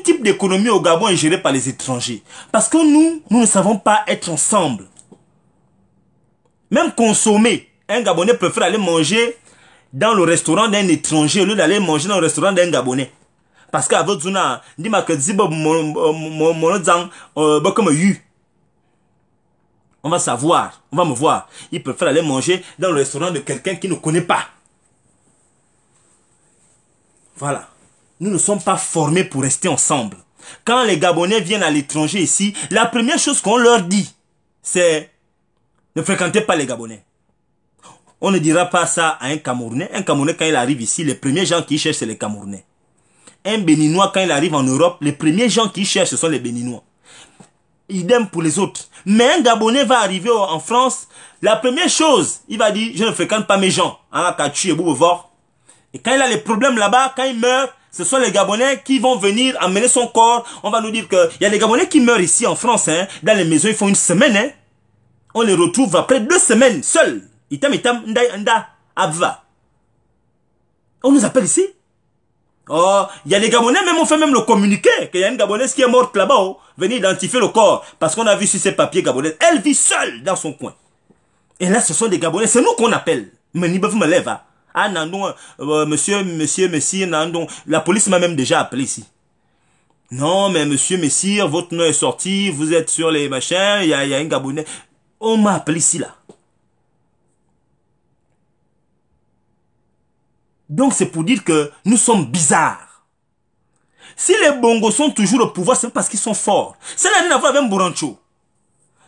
type d'économie au Gabon est géré par les étrangers. Parce que nous ne savons pas être ensemble. Même consommer, un Gabonais préfère aller manger dans le restaurant d'un étranger au lieu d'aller manger dans le restaurant d'un Gabonais. Parce qu'avec Zuna, dis-moi que Zibo on va savoir, on va me voir. Il préfère aller manger dans le restaurant de quelqu'un qui ne connaît pas. Voilà. Nous ne sommes pas formés pour rester ensemble. Quand les Gabonais viennent à l'étranger ici, la première chose qu'on leur dit, c'est ne fréquentez pas les Gabonais. On ne dira pas ça à un Camerounais. Un Camerounais, quand il arrive ici, les premiers gens qui cherchent, c'est les Camerounais. Un Béninois, quand il arrive en Europe, les premiers gens qui cherchent, ce sont les Béninois. Idem pour les autres. Mais un Gabonais va arriver en France, la première chose, il va dire, je ne fréquente pas mes gens. Et quand il a les problèmes là-bas, quand il meurt, ce sont les Gabonais qui vont venir amener son corps. On va nous dire qu'il y a des Gabonais qui meurent ici en France, hein, dans les maisons, ils font une semaine. Hein. On les retrouve après 2 semaines, seuls. On nous appelle ici. Oh, il y a des Gabonais, même on fait même le communiqué, qu'il y a une Gabonaise qui est morte là-bas, oh, venez identifier le corps, parce qu'on a vu sur ses papiers Gabonaises. Elle vit seule dans son coin. Et là, ce sont des Gabonais, c'est nous qu'on appelle. Mais ni me lève, ah, Nandon, monsieur, Nandon, la police m'a même déjà appelé ici. Non, mais monsieur, messire, votre nom est sorti, vous êtes sur les machins, il y a un Gabonais. On m'a appelé ici, là. Donc c'est pour dire que nous sommes bizarres. Si les Bongos sont toujours au pouvoir, c'est parce qu'ils sont forts. Ça n'a rien à voir avec Mbourancho.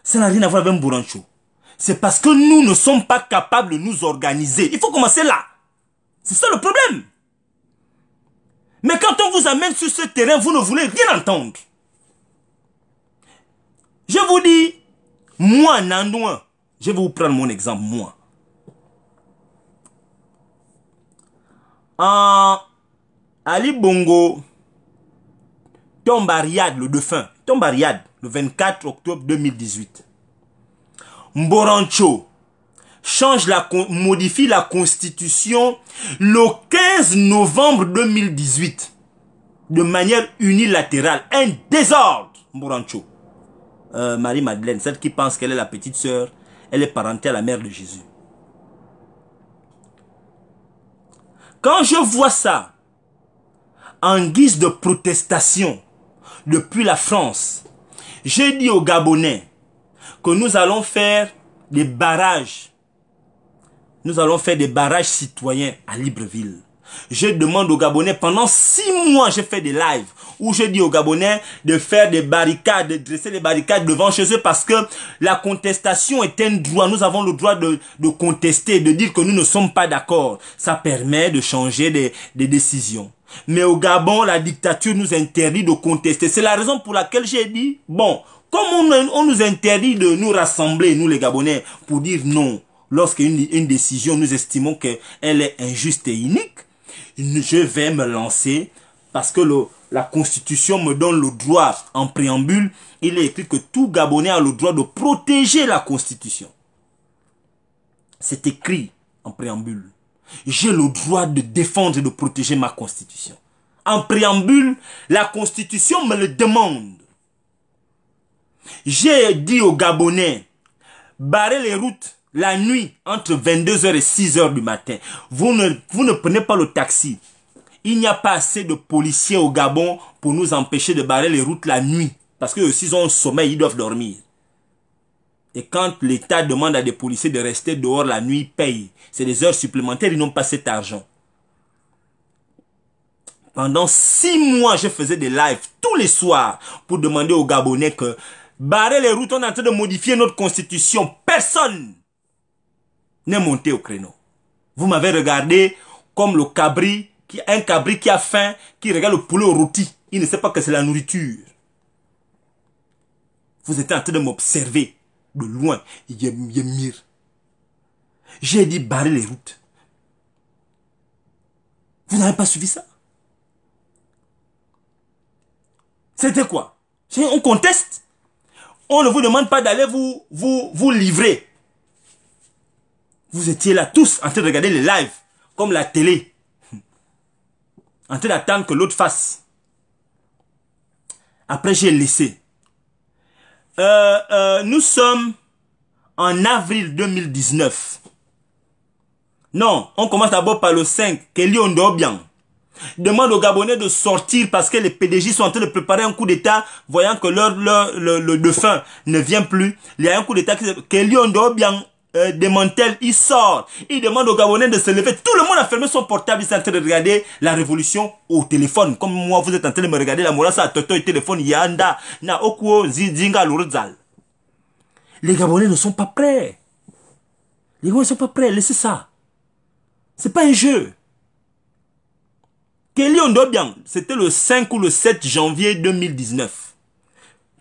Ça n'a rien à voir avec Mbourancho. C'est parce que nous ne sommes pas capables de nous organiser. Il faut commencer là. C'est ça le problème. Mais quand on vous amène sur ce terrain, vous ne voulez rien entendre. Je vous dis, moi, Nandouin, je vais vous prendre mon exemple, moi. Ali Bongo tombe à Riyad, le défunt, tombe à Riyad le 24 octobre 2018. Mbourancho modifie la constitution le 15 novembre 2018 de manière unilatérale. Un désordre, Mbourancho. Marie-Madeleine, celle qui pense qu'elle est la petite sœur, elle est parentée à la mère de Jésus. Quand je vois ça, en guise de protestation, depuis la France, j'ai dit aux Gabonais que nous allons faire des barrages. nous allons faire des barrages citoyens à Libreville. Je demande aux Gabonais, pendant 6 mois, j'ai fait des lives où je dis aux Gabonais de faire des barricades, de dresser des barricades devant chez eux parce que la contestation est un droit. Nous avons le droit de contester, de dire que nous ne sommes pas d'accord. Ça permet de changer des décisions. Mais au Gabon, la dictature nous interdit de contester. C'est la raison pour laquelle j'ai dit, bon, comme on nous interdit de nous rassembler, nous les Gabonais, pour dire non, lorsqu'une décision, nous estimons qu'elle est injuste et inique, je vais me lancer parce que la Constitution me donne le droit en préambule. Il est écrit que tout Gabonais a le droit de protéger la Constitution. C'est écrit en préambule. J'ai le droit de défendre et de protéger ma Constitution. En préambule, la Constitution me le demande. J'ai dit aux Gabonais, barrez les routes la nuit, entre 22h et 6h du matin, vous ne prenez pas le taxi. Il n'y a pas assez de policiers au Gabon pour nous empêcher de barrer les routes la nuit. Parce que s'ils ont un sommeil, ils doivent dormir. Et quand l'État demande à des policiers de rester dehors la nuit, ils payent. C'est des heures supplémentaires, ils n'ont pas cet argent. Pendant 6 mois, je faisais des lives tous les soirs pour demander aux Gabonais que barrer les routes, on est en train de modifier notre constitution. Personne n'est monté au créneau. Vous m'avez regardé comme le cabri, un cabri qui a faim, qui regarde le poulet au rôti. Il ne sait pas que c'est la nourriture. Vous êtes en train de m'observer de loin. Yemir. J'ai dit barrer les routes. Vous n'avez pas suivi ça? C'était quoi? On conteste. On ne vous demande pas d'aller vous livrer. Vous étiez là tous en train de regarder les lives, comme la télé. En train d'attendre que l'autre fasse. Après, j'ai laissé. Nous sommes en avril 2019. Non, on commence d'abord par le 5. Kelly Ondobian demande aux Gabonais de sortir parce que les PDJ sont en train de préparer un coup d'État, voyant que le défunt ne vient plus. Il y a un coup d'État qui Kelly Ondobian démantèle, il sort. Il demande aux Gabonais de se lever. Tout le monde a fermé son portable. Il est en train de regarder la révolution au téléphone. Comme moi, vous êtes en train de me regarder la morasa à toto et téléphone. Yanda, na okuo, zinga, l'urzal. Les Gabonais ne sont pas prêts. Les Gabonais ne sont pas prêts. Laissez ça. C'est pas un jeu. Kelly Ondobian, c'était le 5 ou le 7 janvier 2019.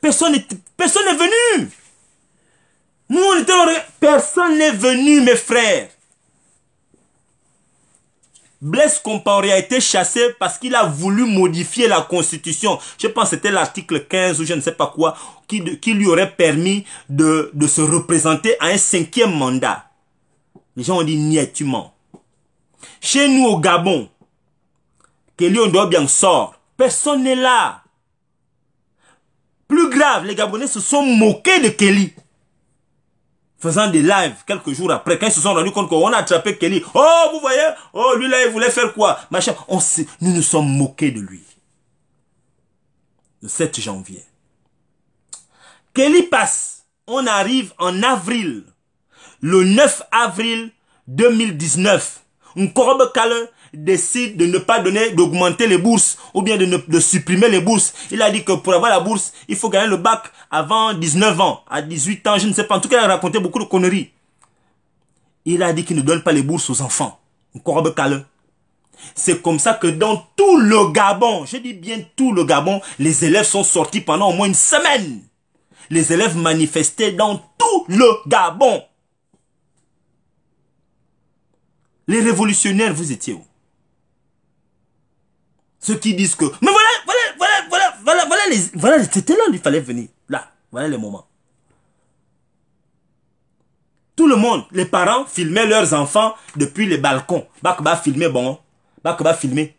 Personne n'est venu. Nous, on était personne n'est venu, mes frères. Blaise Compaoré a été chassé parce qu'il a voulu modifier la constitution. Je pense que c'était l'article 15 ou je ne sais pas quoi, qui lui aurait permis de se représenter à un 5e mandat. Les gens ont dit, niet, tu mens. Chez nous au Gabon, Kelly Ondobian sort. Personne n'est là. Plus grave, les Gabonais se sont moqués de Kelly. Faisant des lives quelques jours après, quand ils se sont rendus compte qu'on a attrapé Kelly. Oh, vous voyez, oh, lui là, il voulait faire quoi? Machin. Nous nous sommes moqués de lui. Le 7 janvier. Kelly passe. On arrive en avril. Le 9 avril 2019. Nkorobe Kale décide de ne pas donner, d'augmenter les bourses ou bien de supprimer les bourses. Il a dit que pour avoir la bourse, il faut gagner le bac avant 19 ans, à 18 ans, je ne sais pas. En tout cas, il a raconté beaucoup de conneries. Il a dit qu'il ne donne pas les bourses aux enfants. C'est comme ça que dans tout le Gabon, je dis bien tout le Gabon, les élèves sont sortis pendant au moins une semaine. Les élèves manifestaient dans tout le Gabon. Les révolutionnaires, vous étiez où? Ceux qui disent que... Mais voilà, c'était là où il fallait venir. Là, voilà les moments. Tout le monde, les parents filmaient leurs enfants depuis les balcons. Bakba filmait, bon. Bakba filmait.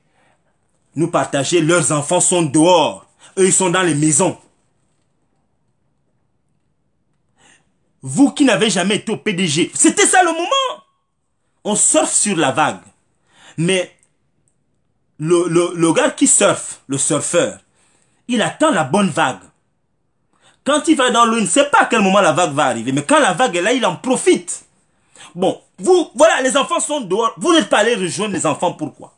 Nous partager, leurs enfants sont dehors. Eux, ils sont dans les maisons. Vous qui n'avez jamais été au PDG, c'était ça le moment. On surfe sur la vague. Mais le gars qui surfe, le surfeur, il attend la bonne vague. Quand il va dans l'eau, il ne sait pas à quel moment la vague va arriver. Mais quand la vague est là, il en profite. Bon, vous, voilà, les enfants sont dehors. Vous n'êtes pas allé rejoindre les enfants, pourquoi?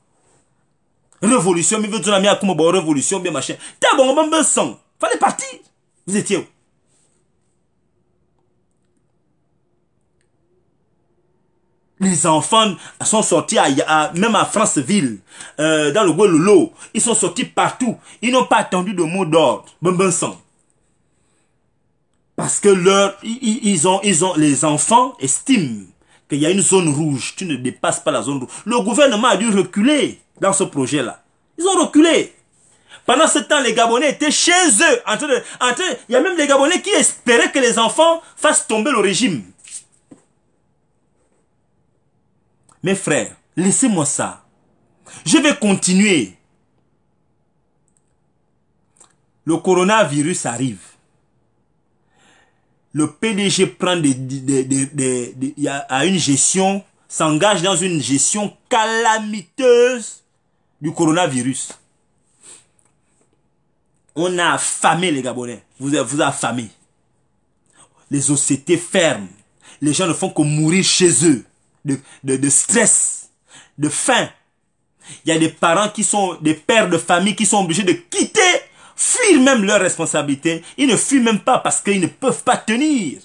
Révolution, mais vous avez mis à comment bon révolution, bien machin. T'as bon, bon, sang. Fallait partir. Vous étiez où? Les enfants sont sortis même à Franceville, dans le Guelolo. Ils sont sortis partout. Ils n'ont pas attendu de mot d'ordre. Ben sang. Parce que les enfants estiment qu'il y a une zone rouge. Tu ne dépasses pas la zone rouge. Le gouvernement a dû reculer dans ce projet-là. Ils ont reculé. Pendant ce temps, les Gabonais étaient chez eux. Il y a même les Gabonais qui espéraient que les enfants fassent tomber le régime. Mes frères, laissez-moi ça. Je vais continuer. Le coronavirus arrive. Le PDG prend une gestion, s'engage dans une gestion calamiteuse du coronavirus. On a affamé les Gabonais. Vous avez affamé. Les sociétés ferment. Les gens ne font que mourir chez eux. De stress, de faim. Il y a des parents qui sont, des pères de famille qui sont obligés de quitter, fuir même leurs responsabilités. Ils ne fuient même pas parce qu'ils ne peuvent pas tenir.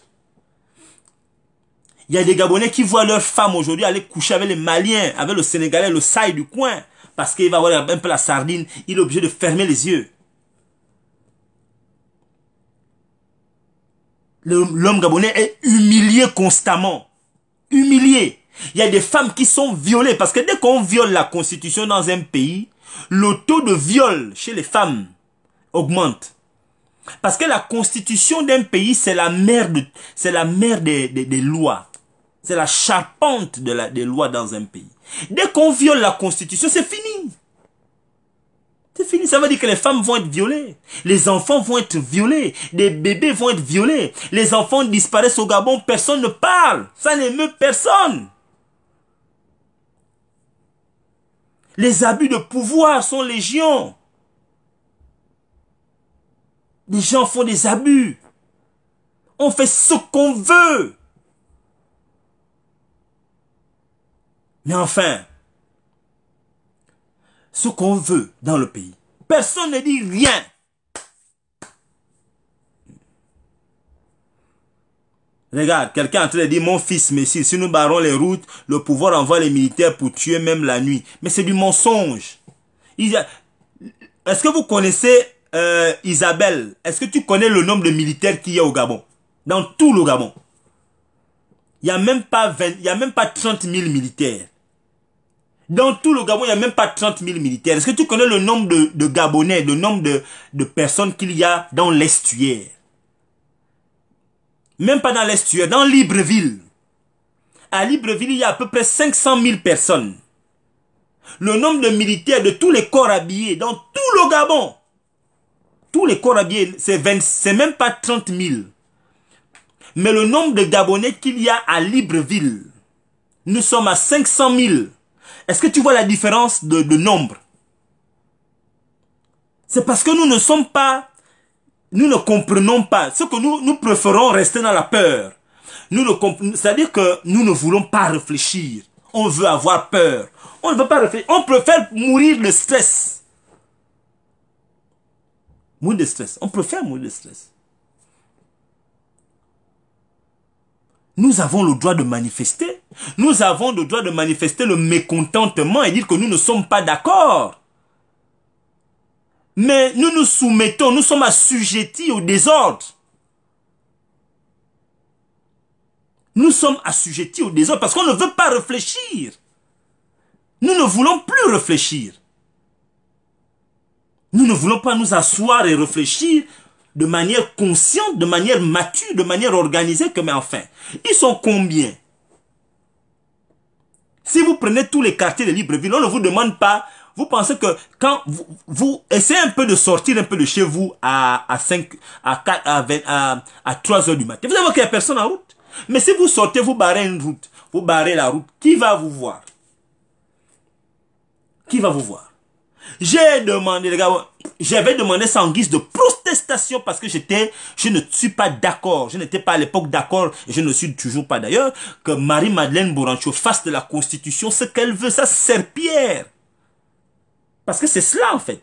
Il y a des Gabonais qui voient leurs femmes aujourd'hui aller coucher avec les Maliens, avec le Sénégalais, le Saï du coin, parce qu'il va avoir un peu la sardine. Il est obligé de fermer les yeux. L'homme gabonais est humilié constamment. Humilié. Il y a des femmes qui sont violées parce que dès qu'on viole la constitution dans un pays, le taux de viol chez les femmes augmente. Parce que la constitution d'un pays, c'est la mère des lois. C'est la charpente des lois dans un pays. Dès qu'on viole la constitution, c'est fini. C'est fini, ça veut dire que les femmes vont être violées, les enfants vont être violés, des bébés vont être violés, les enfants disparaissent au Gabon, personne ne parle, ça n'émeut personne. Les abus de pouvoir sont légion. Les gens font des abus. On fait ce qu'on veut. Mais enfin, ce qu'on veut dans le pays. Personne ne dit rien. Regarde, quelqu'un est en train de dire, mon fils, messieurs, si nous barrons les routes, le pouvoir envoie les militaires pour tuer même la nuit. Mais c'est du mensonge. Est-ce que vous connaissez Isabelle? Est-ce que tu connais le nombre de militaires qu'il y a au Gabon? Dans tout le Gabon. Il n'y a même pas 30 000 militaires. Dans tout le Gabon, il n'y a même pas 30 000 militaires. Est-ce que tu connais le nombre de Gabonais, le nombre de personnes qu'il y a dans l'estuaire? Même pas dans l'estuaire, dans Libreville. À Libreville, il y a à peu près 500 000 personnes. Le nombre de militaires de tous les corps habillés dans tout le Gabon. Tous les corps habillés, c'est même pas 30 000. Mais le nombre de Gabonais qu'il y a à Libreville, nous sommes à 500 000. Est-ce que tu vois la différence de nombre? C'est parce que nous ne sommes pas, nous ne comprenons pas. Ce que nous préférons rester dans la peur. C'est-à-dire que nous ne voulons pas réfléchir. On veut avoir peur. On ne veut pas réfléchir. On préfère mourir de stress. Mourir de stress. On préfère mourir de stress. Nous avons le droit de manifester. Nous avons le droit de manifester le mécontentement et dire que nous ne sommes pas d'accord. Mais nous nous soumettons, nous sommes assujettis au désordre. Nous sommes assujettis au désordre parce qu'on ne veut pas réfléchir. Nous ne voulons plus réfléchir. Nous ne voulons pas nous asseoir et réfléchir de manière consciente, de manière mature, de manière organisée, mais enfin, ils sont combien? Si vous prenez tous les quartiers de Libreville, on ne vous demande pas, vous pensez que quand vous essayez un peu de sortir un peu de chez vous à 3 heures du matin, vous allez voir qu'il n'y a personne en route. Mais si vous sortez, vous barrez une route, vous barrez la route, qui va vous voir? Qui va vous voir? J'ai demandé, les gars, j'avais demandé ça en guise de protestation parce que je ne suis pas d'accord. Je n'étais pas à l'époque d'accord, et je ne suis toujours pas d'ailleurs, que Marie-Madeleine Borancho fasse de la Constitution ce qu'elle veut. Ça sert Pierre. Parce que c'est cela, en fait.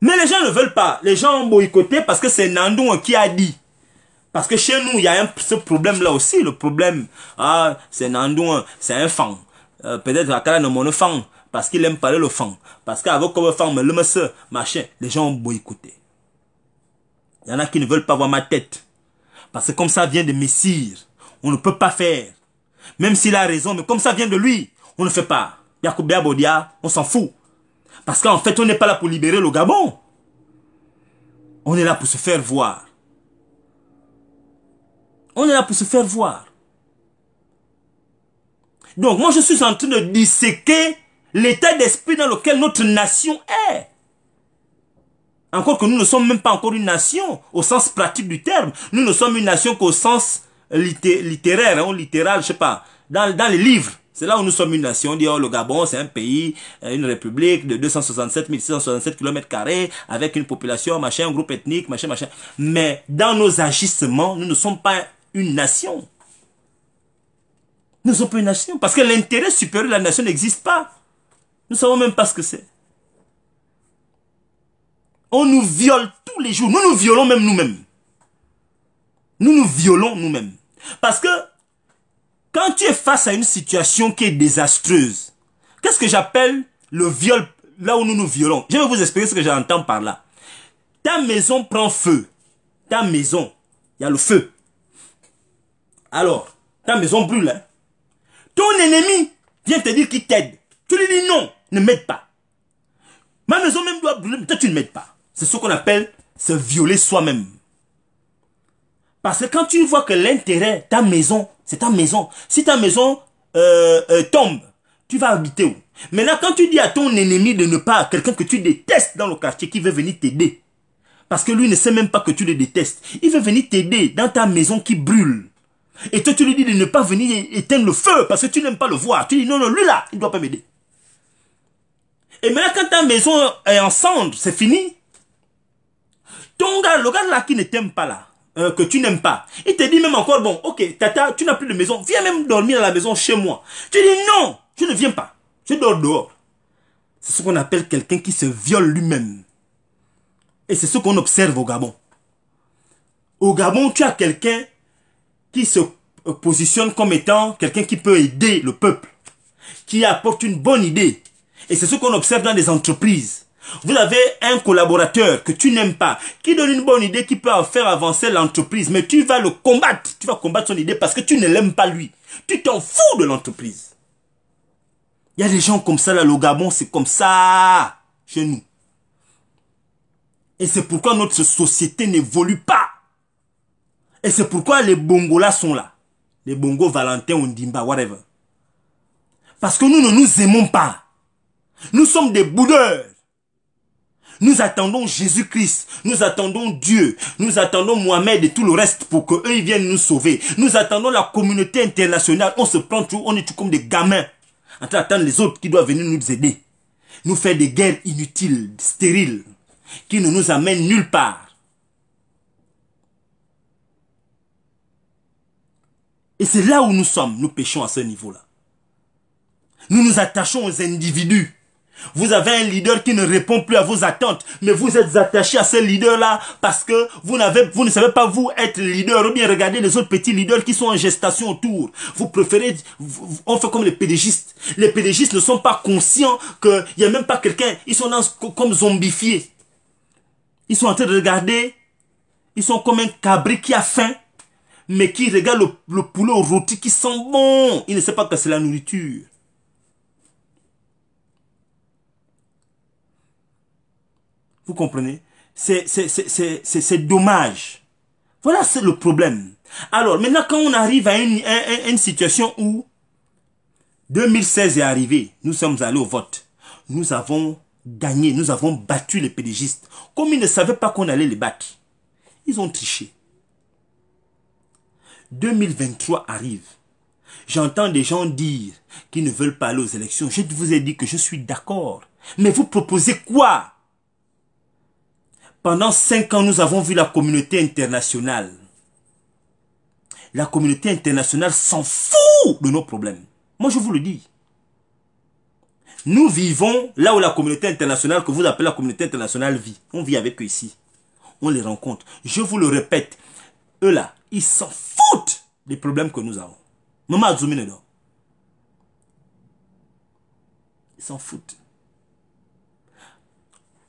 Mais les gens ne veulent pas. Les gens ont boycotté parce que c'est Nandou qui a dit. Parce que chez nous, il y a ce problème-là aussi. Le problème, c'est Nandou, c'est un fan. Peut-être à Kala ne fan parce qu'il aime parler le fan. Parce qu'avec comme fan, le monsieur, machin, les gens ont boycotté. Il y en a qui ne veulent pas voir ma tête. Parce que comme ça vient de Messire, on ne peut pas faire. Même s'il a raison, mais comme ça vient de lui, on ne fait pas. Yacoubia Bodia, on s'en fout. Parce qu'en fait, on n'est pas là pour libérer le Gabon. On est là pour se faire voir. On est là pour se faire voir. Donc, moi, je suis en train de disséquer l'état d'esprit dans lequel notre nation est. Encore que nous ne sommes même pas encore une nation, au sens pratique du terme. Nous ne sommes une nation qu'au sens littéraire, hein, ou littéral, je sais pas, dans les livres. C'est là où nous sommes une nation. On dit, oh, le Gabon, c'est un pays, une république de 267 667 km², avec une population, machin, un groupe ethnique, machin, machin. Mais dans nos agissements, nous ne sommes pas une nation. Nous ne sommes pas une nation. Parce que l'intérêt supérieur de la nation n'existe pas. Nous ne savons même pas ce que c'est. On nous viole tous les jours. Nous nous violons même nous-mêmes. Nous nous violons nous-mêmes. Parce que quand tu es face à une situation qui est désastreuse, qu'est-ce que j'appelle le viol, là où nous nous violons? Je vais vous expliquer ce que j'entends par là. Ta maison prend feu. Ta maison, il y a le feu. Alors, ta maison brûle. Hein? Ton ennemi vient te dire qu'il t'aide. Tu lui dis non, ne m'aide pas. Ma maison même doit brûler, mais toi tu ne m'aides pas. C'est ce qu'on appelle se violer soi-même. Parce que quand tu vois que l'intérêt, ta maison, c'est ta maison. Si ta maison tombe, tu vas habiter où? Maintenant, quand tu dis à ton ennemi de ne pas, quelqu'un que tu détestes dans le quartier, qui veut venir t'aider, parce que lui ne sait même pas que tu le détestes, il veut venir t'aider dans ta maison qui brûle. Et toi, tu lui dis de ne pas venir éteindre le feu, parce que tu n'aimes pas le voir. Tu dis non, non, lui là, il ne doit pas m'aider. Et maintenant, quand ta maison est en cendres, c'est fini. Ton gars, le gars là qui ne t'aime pas là, que tu n'aimes pas, il te dit même encore, bon, ok, tata, tu n'as plus de maison, viens même dormir à la maison chez moi. Tu dis non, je ne viens pas, je dors dehors. C'est ce qu'on appelle quelqu'un qui se viole lui-même. Et c'est ce qu'on observe au Gabon. Au Gabon, tu as quelqu'un qui se positionne comme étant quelqu'un qui peut aider le peuple, qui apporte une bonne idée. Et c'est ce qu'on observe dans les entreprises. Vous avez un collaborateur que tu n'aimes pas, qui donne une bonne idée, qui peut en faire avancer l'entreprise, mais tu vas le combattre. Tu vas combattre son idée parce que tu ne l'aimes pas lui. Tu t'en fous de l'entreprise. Il y a des gens comme ça là, le Gabon, c'est comme ça chez nous. Et c'est pourquoi notre société n'évolue pas. Et c'est pourquoi les Bongolas sont là. Les Bongos, Valentin, Ondimba, whatever. Parce que nous ne nous aimons pas. Nous sommes des boudeurs. Nous attendons Jésus-Christ, nous attendons Dieu, nous attendons Mohamed et tout le reste pour qu'eux ils viennent nous sauver. Nous attendons la communauté internationale, on se prend tout, on est tout comme des gamins, en train d'attendre les autres qui doivent venir nous aider. Nous faire des guerres inutiles, stériles, qui ne nous amènent nulle part. Et c'est là où nous sommes, nous péchons à ce niveau-là. Nous nous attachons aux individus. Vous avez un leader qui ne répond plus à vos attentes, mais vous êtes attaché à ce leader-là parce que vous ne savez pas vous être leader, ou bien regardez les autres petits leaders qui sont en gestation autour. Vous préférez, on fait comme les pédégistes. Les pédégistes ne sont pas conscients qu'il n'y a même pas quelqu'un, ils sont comme zombifiés. Ils sont en train de regarder, ils sont comme un cabri qui a faim, mais qui regarde le poulet au rôti qui sent bon. Il ne sait pas que c'est la nourriture. Vous comprenez? C'est dommage. Voilà, c'est le problème. Alors, maintenant, quand on arrive à une situation où 2016 est arrivé, nous sommes allés au vote. Nous avons gagné, nous avons battu les pédégistes. Comme ils ne savaient pas qu'on allait les battre, ils ont triché. 2023 arrive. J'entends des gens dire qu'ils ne veulent pas aller aux élections. Je vous ai dit que je suis d'accord. Mais vous proposez quoi? Pendant 5 ans, nous avons vu la communauté internationale. La communauté internationale s'en fout de nos problèmes. Moi, je vous le dis. Nous vivons là où la communauté internationale, que vous appelez la communauté internationale, vit. On vit avec eux ici. On les rencontre. Je vous le répète. Eux là, ils s'en foutent des problèmes que nous avons. Maman Azumi ne dort. Ils s'en foutent.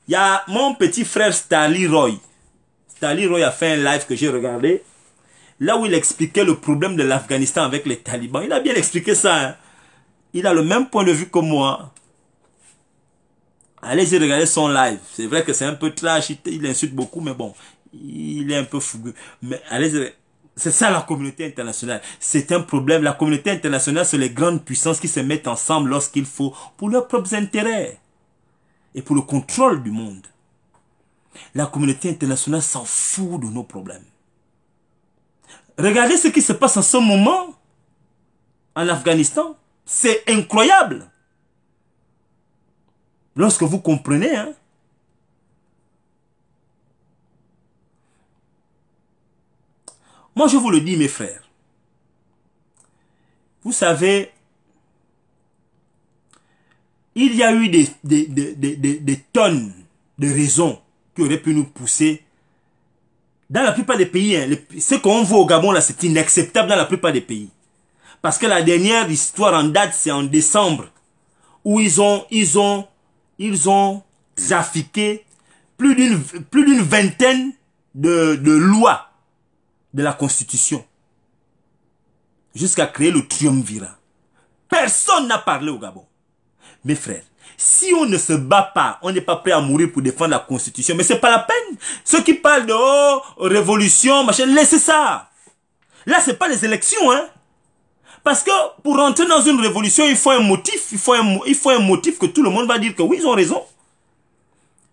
Il y a mon petit frère Starly Roy. Starly Roy a fait un live que j'ai regardé. Là où il expliquait le problème de l'Afghanistan avec les talibans. Il a bien expliqué ça. Hein. Il a le même point de vue que moi. Allez-y regarder son live. C'est vrai que c'est un peu trash. Il insulte beaucoup, mais bon. Il est un peu fougueux. Mais allez-y. C'est ça la communauté internationale. C'est un problème. La communauté internationale, c'est les grandes puissances qui se mettent ensemble lorsqu'il faut pour leurs propres intérêts. Et pour le contrôle du monde. La communauté internationale s'en fout de nos problèmes. Regardez ce qui se passe en ce moment en Afghanistan. C'est incroyable. Lorsque vous comprenez, hein. Moi, je vous le dis, mes frères. Vous savez, il y a eu des tonnes de raisons qui auraient pu nous pousser. Dans la plupart des pays, hein, ce qu'on voit au Gabon, là, c'est inacceptable dans la plupart des pays. Parce que la dernière histoire en date, c'est en décembre, où ils ont trafiqué plus d'une vingtaine de lois de la Constitution, jusqu'à créer le triumvirat. Personne n'a parlé au Gabon. Mes frères, si on ne se bat pas, on n'est pas prêt à mourir pour défendre la Constitution, mais c'est pas la peine. Ceux qui parlent de révolution, machin, laissez ça. Là, c'est pas les élections, hein. Parce que pour rentrer dans une révolution, il faut un motif. Il faut un motif que tout le monde va dire que oui, ils ont raison.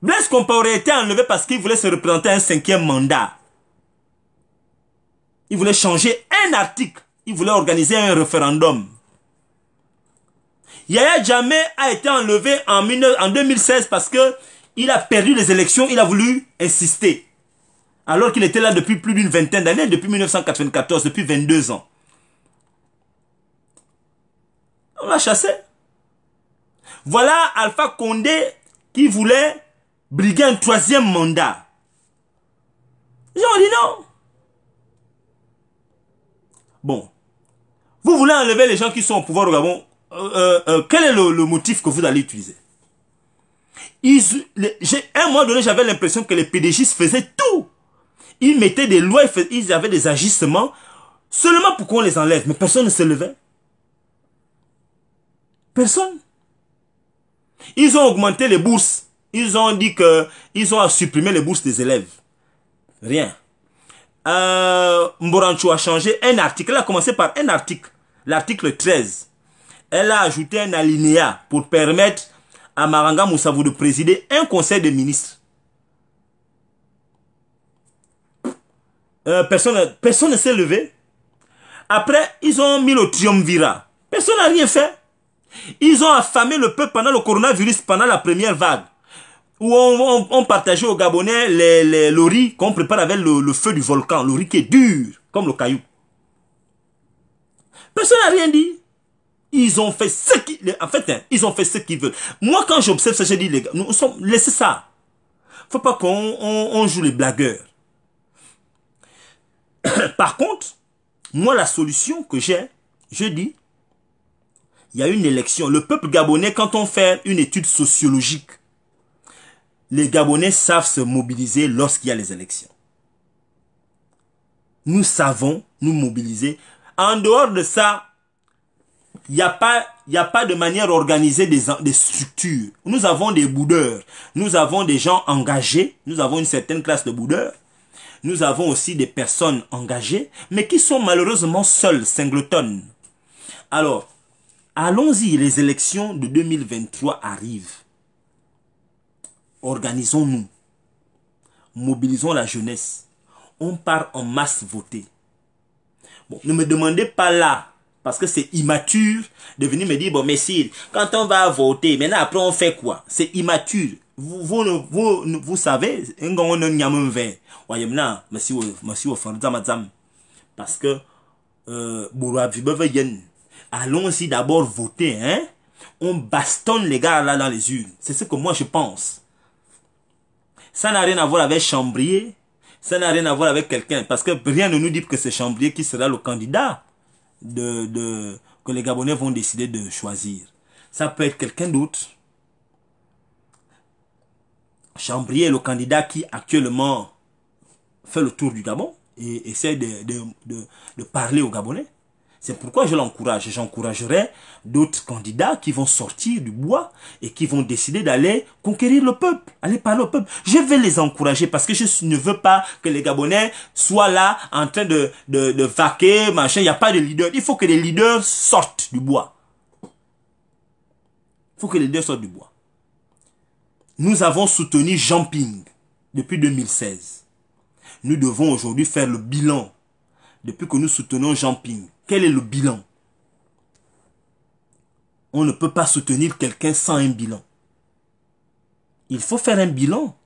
Blaise Compaoré a été enlevé parce qu'il voulait se représenter un 5e mandat. Il voulait changer un article. Il voulait organiser un référendum. Yaya Jammeh a été enlevé en 2016 parce que il a perdu les élections. Il a voulu insister. Alors qu'il était là depuis plus d'une vingtaine d'années, depuis 1994, depuis 22 ans. On l'a chassé. Voilà Alpha Condé qui voulait briguer un 3e mandat. Ils ont dit non. Bon. Vous voulez enlever les gens qui sont au pouvoir au Gabon. Quel est le motif que vous allez utiliser? À un moment donné, j'avais l'impression que les PDGistes faisaient tout. Ils mettaient des lois, ils avaient des agissements seulement pour qu'on les enlève. Mais personne ne se levait. Personne. Ils ont augmenté les bourses. Ils ont dit qu'ils ont supprimé les bourses des élèves. Rien. Mboranchou a changé un article. Elle a commencé par un article. L'article 13. Elle a ajouté un alinéa pour permettre à Maranga Moussavou de présider un conseil de ministres. Personne ne s'est levé. Après, ils ont mis le triumvirat. Personne n'a rien fait. Ils ont affamé le peuple pendant le coronavirus, pendant la première vague. Où on partageait aux Gabonais le riz qu'on prépare avec le feu du volcan. Le riz qui est dur, comme le caillou. Personne n'a rien dit. Ils ont fait ce qu'ils... En fait, hein, ils ont fait ce qu'ils veulent. Moi, quand j'observe ça, je dis, les gars, laissez ça. Faut pas qu'on joue les blagueurs. Par contre, moi, la solution que j'ai, je dis, il y a une élection. Le peuple gabonais, quand on fait une étude sociologique, les Gabonais savent se mobiliser lorsqu'il y a les élections. Nous savons nous mobiliser. En dehors de ça, il n'y a pas de manière organisée des structures. Nous avons des boudeurs. Nous avons des gens engagés. Nous avons une certaine classe de boudeurs. Nous avons aussi des personnes engagées, mais qui sont malheureusement seules, singletonnes. Alors, allons-y, les élections de 2023 arrivent. Organisons-nous. Mobilisons la jeunesse. On part en masse voter. Bon, ne me demandez pas là Parce que c'est immature de venir me dire, bon, Messire, quand on va voter, maintenant après on fait quoi? C'est immature. Vous savez, parce que, allons-y d'abord voter, hein? On bastonne les gars là dans les urnes. C'est ce que moi je pense. Ça n'a rien à voir avec Chambrier. Ça n'a rien à voir avec quelqu'un. Parce que rien ne nous dit que c'est Chambrier qui sera le candidat que les Gabonais vont décider de choisir. Ça peut être quelqu'un d'autre. Chambrier est le candidat qui actuellement fait le tour du Gabon et essaie de parler aux Gabonais. C'est pourquoi je l'encourage. J'encouragerai d'autres candidats qui vont sortir du bois et qui vont décider d'aller conquérir le peuple, aller parler au peuple. Je vais les encourager parce que je ne veux pas que les Gabonais soient là en train de vaquer, machin. Il n'y a pas de leader. Il faut que les leaders sortent du bois. Il faut que les leaders sortent du bois. Nous avons soutenu Jean Ping depuis 2016. Nous devons aujourd'hui faire le bilan. Depuis que nous soutenons Jean Ping, quel est le bilan? On ne peut pas soutenir quelqu'un sans un bilan. Il faut faire un bilan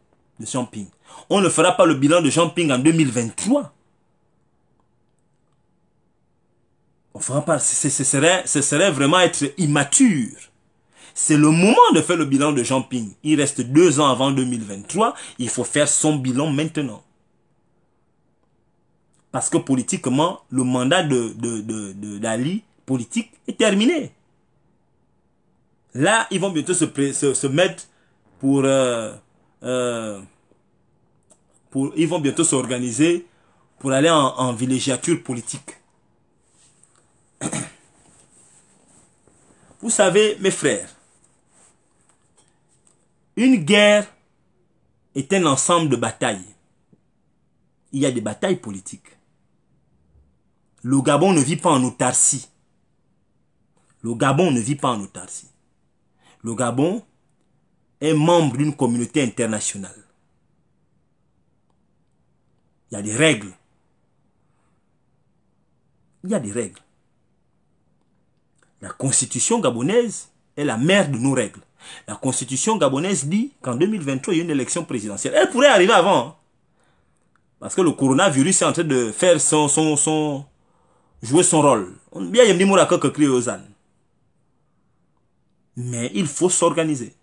de Jean Ping. On ne fera pas le bilan de Jean Ping en 2023. On fera pas. Ce serait vraiment être immature. C'est le moment de faire le bilan de Jean Ping. Il reste 2 ans avant 2023. Il faut faire son bilan maintenant. Parce que politiquement, le mandat d'Ali, politique, est terminé. Là, ils vont bientôt se mettre ils vont bientôt s'organiser pour aller en villégiature politique. Vous savez, mes frères, une guerre est un ensemble de batailles. Il y a des batailles politiques. Le Gabon ne vit pas en autarcie. Le Gabon ne vit pas en autarcie. Le Gabon est membre d'une communauté internationale. Il y a des règles. Il y a des règles. La constitution gabonaise est la mère de nos règles. La constitution gabonaise dit qu'en 2023, il y a une élection présidentielle. Elle pourrait arriver avant. Hein, parce que le coronavirus est en train de faire jouer son rôle. Mais il faut s'organiser.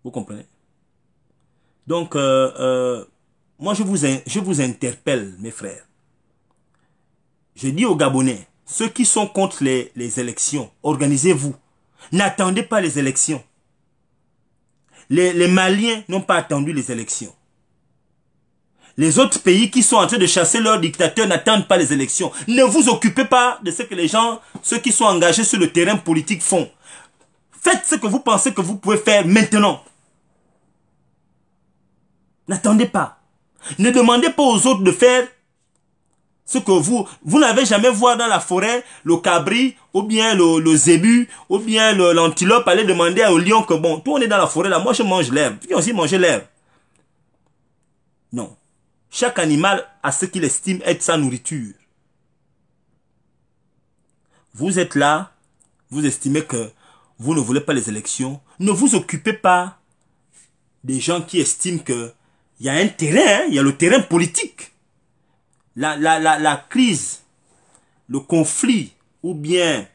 Vous comprenez? Donc, moi, je vous interpelle, mes frères. Je dis aux Gabonais, ceux qui sont contre les élections, organisez-vous. N'attendez pas les élections. Les Maliens n'ont pas attendu les élections. Les autres pays qui sont en train de chasser leurs dictateurs n'attendent pas les élections. Ne vous occupez pas de ce que les gens, ceux qui sont engagés sur le terrain politique font. Faites ce que vous pensez que vous pouvez faire maintenant. N'attendez pas. Ne demandez pas aux autres de faire ce que vous n'avez jamais vu dans la forêt, le cabri, ou bien le zébu, ou bien l'antilope, aller demander au lion que bon, toi on est dans la forêt là, moi je mange l'herbe. Viens aussi manger l'herbe. Non. Chaque animal a ce qu'il estime être sa nourriture. Vous êtes là, vous estimez que vous ne voulez pas les élections. Ne vous occupez pas des gens qui estiment que il y a un terrain, hein, il y a le terrain politique. La crise, le conflit ou bien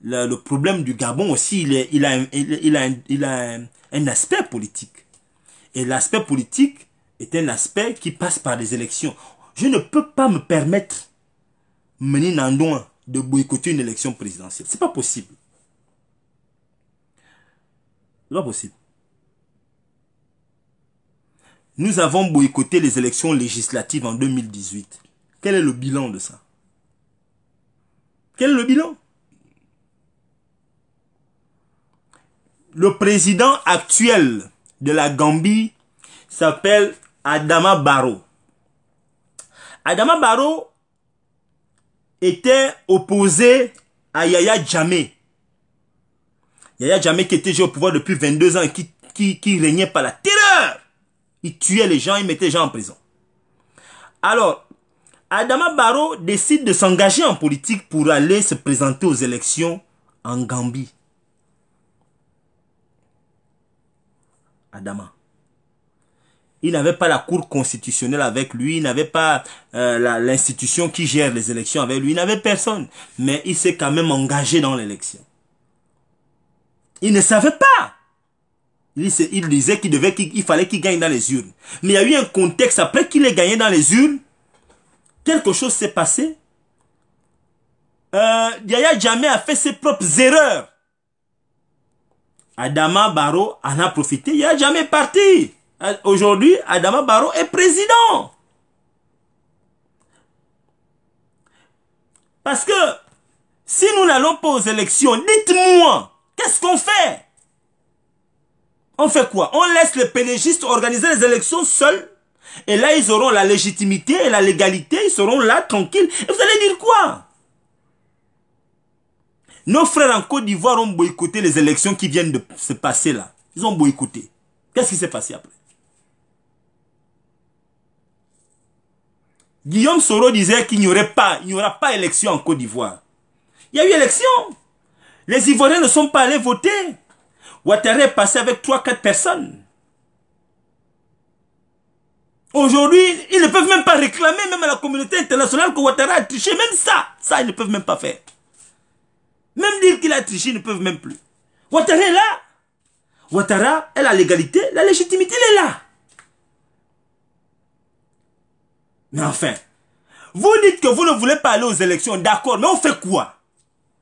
le problème du Gabon aussi, il a un aspect politique. Et l'aspect politique est un aspect qui passe par les élections. Je ne peux pas me permettre, Meni Nandouin, de boycotter une élection présidentielle. C'est pas possible. C'est pas possible. Nous avons boycotté les élections législatives en 2018. Quel est le bilan de ça? Quel est le bilan? Le président actuel de la Gambie s'appelle Adama Barrow. Adama Barrow était opposé à Yaya Jammeh. Yaya Jammeh qui était déjà au pouvoir depuis 22 ans et qui régnait par la terreur. Il tuait les gens, il mettait les gens en prison. Alors, Adama Barrow décide de s'engager en politique pour aller se présenter aux élections en Gambie. Adama. Il n'avait pas la cour constitutionnelle avec lui, il n'avait pas l'institution qui gère les élections avec lui, il n'avait personne. Mais il s'est quand même engagé dans l'élection. Il ne savait pas. Il disait qu'il fallait qu'il gagne dans les urnes. Mais il y a eu un contexte, après qu'il ait gagné dans les urnes, quelque chose s'est passé. Yaya Jammeh a fait ses propres erreurs. Adama Barrow en a profité, Yaya Jammeh est parti. Aujourd'hui, Adama Barrow est président. Parce que si nous n'allons pas aux élections, dites-moi, qu'est-ce qu'on fait? On fait quoi? On laisse les pénégistes organiser les élections seuls? Et là, ils auront la légitimité et la légalité, ils seront là, tranquilles. Et vous allez dire quoi? Nos frères en Côte d'Ivoire ont boycotté les élections qui viennent de se passer là. Ils ont boycotté. Qu'est-ce qui s'est passé après? Guillaume Soro disait qu'il n'y aura pas élection en Côte d'Ivoire. Il y a eu élection. Les Ivoiriens ne sont pas allés voter. Ouattara est passé avec 3-4 personnes. Aujourd'hui, ils ne peuvent même pas réclamer, même à la communauté internationale, que Ouattara a triché. Même ça, ils ne peuvent même pas faire. Même dire qu'il a triché, ils ne peuvent même plus. Ouattara est là. Ouattara est la légalité, la légitimité, elle est là. Mais enfin, vous dites que vous ne voulez pas aller aux élections, d'accord, mais on fait quoi?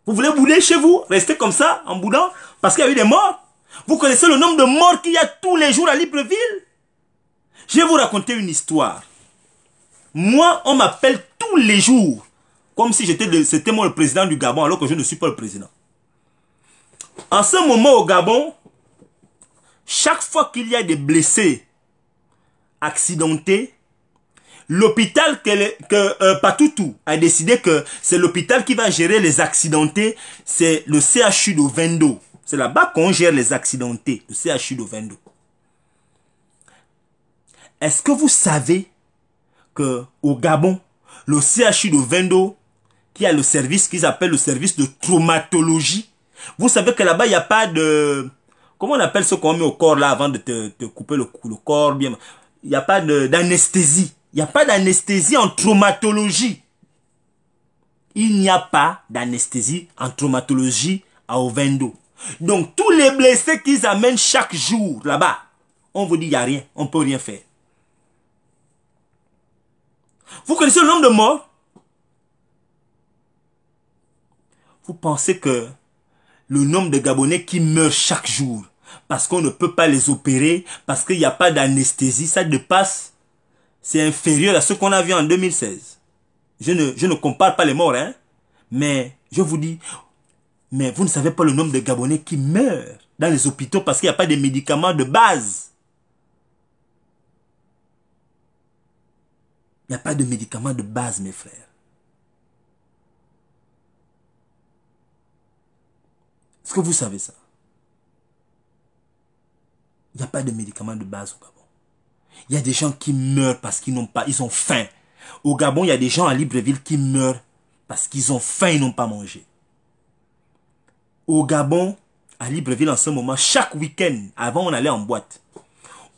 Vous voulez bouder chez vous, rester comme ça, en boudant, parce qu'il y a eu des morts? Vous connaissez le nombre de morts qu'il y a tous les jours à Libreville? Je vais vous raconter une histoire. Moi, on m'appelle tous les jours, comme si c'était moi le président du Gabon, alors que je ne suis pas le président. En ce moment au Gabon, chaque fois qu'il y a des blessés accidentés, l'hôpital Patoutou a décidé que c'est l'hôpital qui va gérer les accidentés, c'est le CHU de Vendo. C'est là-bas qu'on gère les accidentés, le CHU de Vendo. Est-ce que vous savez que au Gabon, le CHU de Vendo, qui a le service qu'ils appellent le service de traumatologie, vous savez que là-bas, il n'y a pas de... Comment on appelle ce qu'on met au corps là avant de te couper le corps bien? Il n'y a pas d'anesthésie. Il n'y a pas d'anesthésie en traumatologie. Il n'y a pas d'anesthésie en traumatologie à Ovendo. Donc, tous les blessés qu'ils amènent chaque jour là-bas, on vous dit il n'y a rien, on ne peut rien faire. Vous connaissez le nombre de morts? Vous pensez que le nombre de Gabonais qui meurent chaque jour, parce qu'on ne peut pas les opérer, parce qu'il n'y a pas d'anesthésie, ça dépasse, c'est inférieur à ce qu'on a vu en 2016. Je ne compare pas les morts, hein, mais je vous dis, mais vous ne savez pas le nombre de Gabonais qui meurent dans les hôpitaux parce qu'il n'y a pas de médicaments de base. Il n'y a pas de médicaments de base, mes frères. Est-ce que vous savez ça? Il n'y a pas de médicaments de base au Gabon. Il y a des gens qui meurent parce qu'ils n'ont pas, ils ont faim. Au Gabon, il y a des gens à Libreville qui meurent parce qu'ils ont faim, ils n'ont pas mangé. Au Gabon, à Libreville en ce moment, chaque week-end, avant on allait en boîte.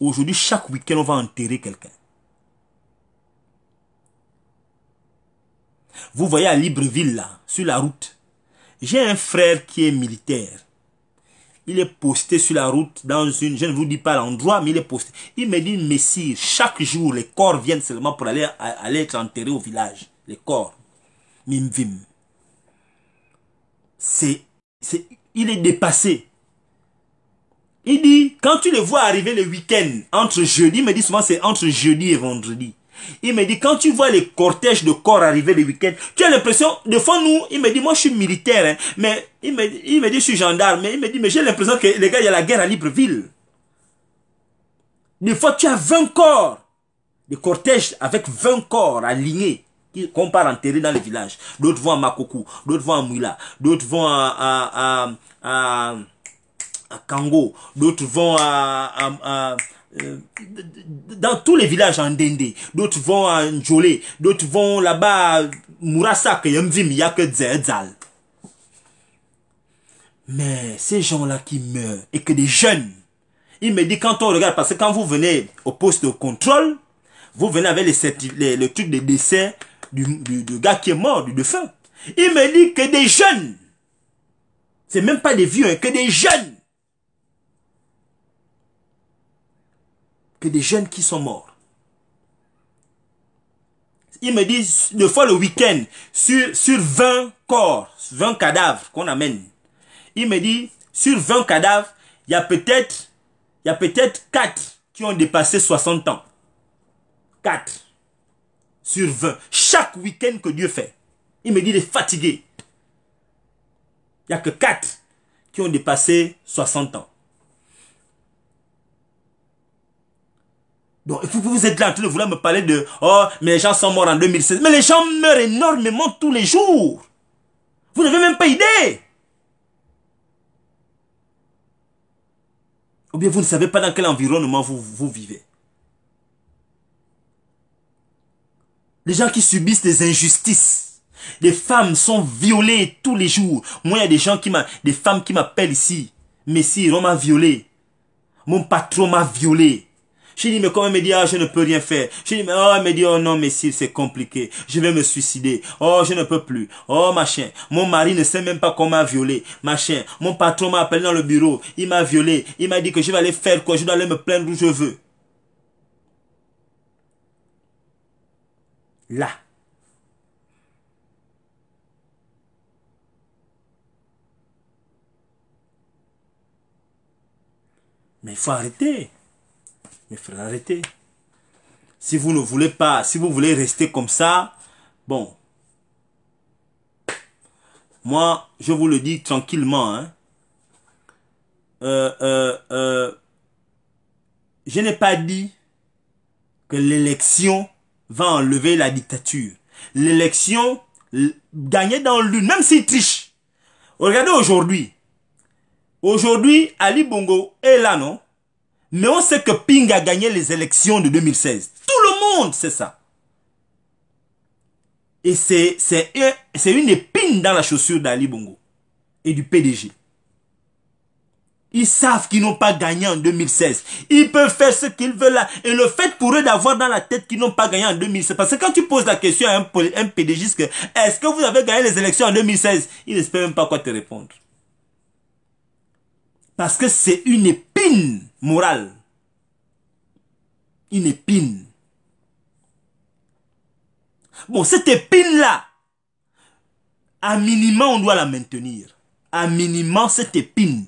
Aujourd'hui, chaque week-end, on va enterrer quelqu'un. Vous voyez à Libreville, là, sur la route, j'ai un frère qui est militaire. Il est posté sur la route dans une... Je ne vous dis pas l'endroit, mais il est posté. Il me dit, messire, chaque jour, les corps viennent seulement pour aller être enterrés au village. Les corps. Mimvim. Il est dépassé. Il dit, quand tu les vois arriver le week-end, entre jeudi, il me dit souvent c'est entre jeudi et vendredi. Il me dit, quand tu vois les cortèges de corps arriver le week-end, tu as l'impression, devant nous, il me dit, moi je suis militaire, hein, mais il me dit, je suis gendarme, mais il me dit, mais j'ai l'impression que les gars, il y a la guerre à Libreville. Des fois, tu as 20 corps, des cortèges avec 20 corps alignés, qu'on part enterrer dans les villages. D'autres vont à Makokou, d'autres vont à Mouila, d'autres vont à Kango, d'autres vont à dans tous les villages en Dende, d'autres vont à Ndjolé, d'autres vont là-bas, Mourassak, Yamvim, il n'y a que Dzal. Mais ces gens-là qui meurent, et que des jeunes, il me dit quand on regarde, parce que quand vous venez au poste de contrôle, vous venez avec le truc de décès du gars qui est mort, du défunt. Il me dit que des jeunes, c'est même pas des vieux, hein, que des jeunes, qui sont morts. Il me dit, deux fois le week-end, sur 20 corps, 20 cadavres qu'on amène, il me dit, sur 20 cadavres, il y a peut-être 4 qui ont dépassé 60 ans. 4 sur 20. Chaque week-end que Dieu fait. Il me dit, il est fatigué. Il n'y a que 4 qui ont dépassé 60 ans. Donc, vous êtes là en train de vouloir me parler de « Oh, mais les gens sont morts en 2016. » Mais les gens meurent énormément tous les jours. Vous n'avez même pas idée. Ou bien vous ne savez pas dans quel environnement vous vivez. Les gens qui subissent des injustices. Des femmes sont violées tous les jours. Moi, il y a des femmes qui m'appellent ici. Messire, on m'a violé. Mon patron m'a violé. Je dis, mais comment il me dit, ah, je ne peux rien faire. Je dis, mais oh, il me dit, oh non, messire, c'est compliqué. Je vais me suicider. Oh, je ne peux plus. Oh, machin. Mon mari ne sait même pas qu'on m'a violé. Machin. Mon patron m'a appelé dans le bureau. Il m'a violé. Il m'a dit que je vais aller faire quoi. Je dois aller me plaindre où je veux. Là. Mais il faut arrêter. Mais frère, arrêtez. Si vous ne voulez pas, si vous voulez rester comme ça, bon. Moi, je vous le dis tranquillement. Hein. Je n'ai pas dit que l'élection va enlever la dictature. L'élection, gagner dans l'une, même s'il triche. Regardez aujourd'hui. Aujourd'hui, Ali Bongo est là, non? Mais on sait que Ping a gagné les élections de 2016. Tout le monde sait ça. Et c'est une épine dans la chaussure d'Ali Bongo et du PDG. Ils savent qu'ils n'ont pas gagné en 2016. Ils peuvent faire ce qu'ils veulent là. Et le fait pour eux d'avoir dans la tête qu'ils n'ont pas gagné en 2016. Parce que quand tu poses la question à un PDG, est-ce que vous avez gagné les élections en 2016? Il n'espère même pas quoi te répondre. Parce que c'est une épine morale. Une épine. Bon, cette épine-là, à minima, on doit la maintenir. À minima, cette épine,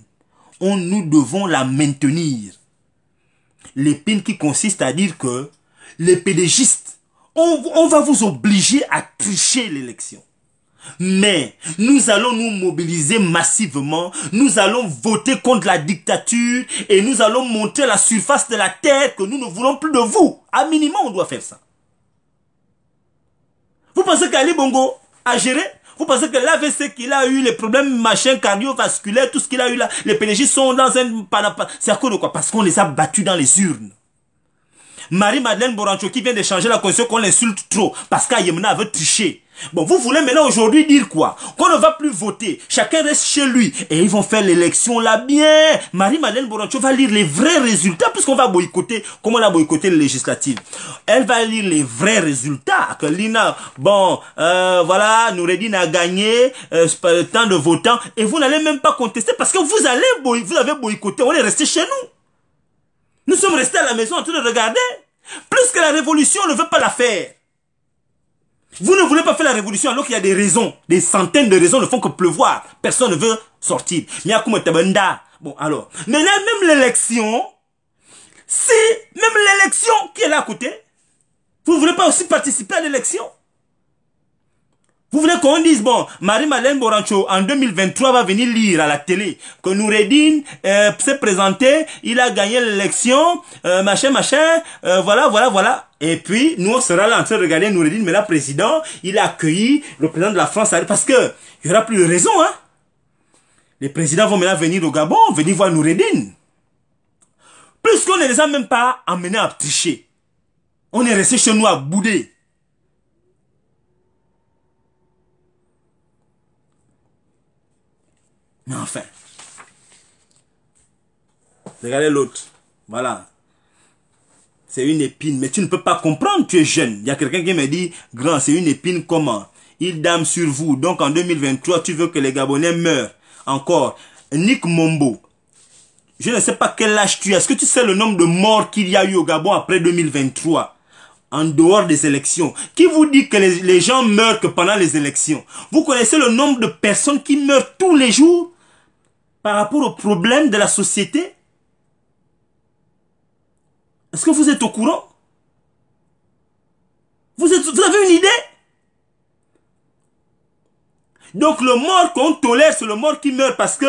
nous devons la maintenir. L'épine qui consiste à dire que les pédégistes, on va vous obliger à tricher l'élection. Mais nous allons nous mobiliser massivement, nous allons voter contre la dictature et nous allons montrer à la surface de la terre que nous ne voulons plus de vous. À minimum, on doit faire ça. Vous pensez qu'Ali Bongo a géré? Vous pensez que l'AVC qu'il a eu, les problèmes machin cardiovasculaires, tout ce qu'il a eu là, les PDG sont dans un... C'est à cause de quoi? Parce qu'on les a battus dans les urnes. Marie-Madeleine Borancho qui vient de changer la constitution qu'on l'insulte trop parce qu'Ayemna veut tricher. Bon, vous voulez maintenant aujourd'hui dire quoi? Qu'on ne va plus voter. Chacun reste chez lui. Et ils vont faire l'élection là bien. Marie-Madeleine Borancho va lire les vrais résultats puisqu'on va boycotter, comme on a boycotté les législatives. Elle va lire les vrais résultats. Que Lina, bon, voilà, Noureddine a gagné tant de votants. Et vous n'allez même pas contester parce que vous avez boycotté. On est resté chez nous. Nous sommes restés à la maison en train de regarder. Plus que la révolution, on ne veut pas la faire. Vous ne voulez pas faire la révolution alors qu'il y a des raisons. Des centaines de raisons ne font que pleuvoir. Personne ne veut sortir. Bon, alors. Maintenant, même l'élection, c'est même l'élection qui est là à côté. Vous ne voulez pas aussi participer à l'élection? Vous voulez qu'on dise, bon, Marie-Madeleine Borancho, en 2023, va venir lire à la télé que Noureddine s'est présenté, il a gagné l'élection, machin, voilà. Et puis, nous, on sera là en train de regarder Noureddine, mais là, président, il a accueilli le président de la France, parce que il n'y aura plus de raison, hein. Les présidents vont maintenant venir au Gabon, venir voir Noureddine. Plus que qu'on ne les a même pas amenés à tricher. On est resté chez nous à bouder. Mais enfin. Regardez l'autre. Voilà. C'est une épine. Mais tu ne peux pas comprendre, tu es jeune. Il y a quelqu'un qui me dit, grand, c'est une épine comment? Il dame sur vous. Donc en 2023, tu veux que les Gabonais meurent. Encore. Nick Mombo. Je ne sais pas quel âge tu as. Est-ce que tu sais le nombre de morts qu'il y a eu au Gabon après 2023? En dehors des élections. Qui vous dit que les gens meurent que pendant les élections? Vous connaissez le nombre de personnes qui meurent tous les jours par rapport aux problèmes de la société? Est-ce que vous êtes au courant? Vous avez une idée? Donc le mort qu'on tolère, c'est le mort qui meurt parce que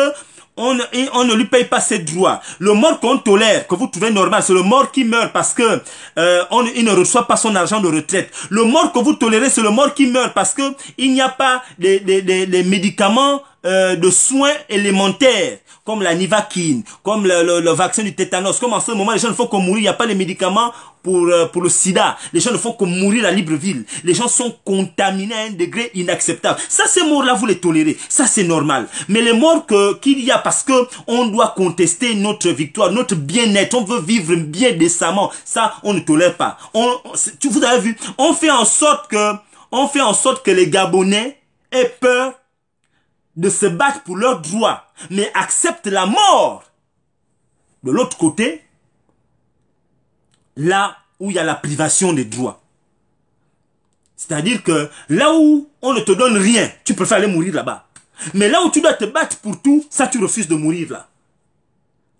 on ne lui paye pas ses droits. Le mort qu'on tolère, que vous trouvez normal, c'est le mort qui meurt parce que il ne reçoit pas son argent de retraite. Le mort que vous tolérez, c'est le mort qui meurt parce que il n'y a pas des médicaments de soins élémentaires, comme la Nivaquine, comme le vaccin du tétanos. Comme en ce moment, les gens ne font que mourir. Il n'y a pas les médicaments pour le sida. Les gens ne font que mourir à Libreville. Les gens sont contaminés à un degré inacceptable. Ça, ces morts-là, vous les tolérez. Ça, c'est normal. Mais les morts qu'il y a parce que on doit contester notre victoire, notre bien-être. On veut vivre bien décemment. Ça, on ne tolère pas. Vous avez vu, on fait en sorte que les Gabonais aient peur de se battre pour leurs droits, mais acceptent la mort. De l'autre côté, là où il y a la privation des droits. C'est-à-dire que là où on ne te donne rien, tu préfères aller mourir là-bas. Mais là où tu dois te battre pour tout, ça tu refuses de mourir là.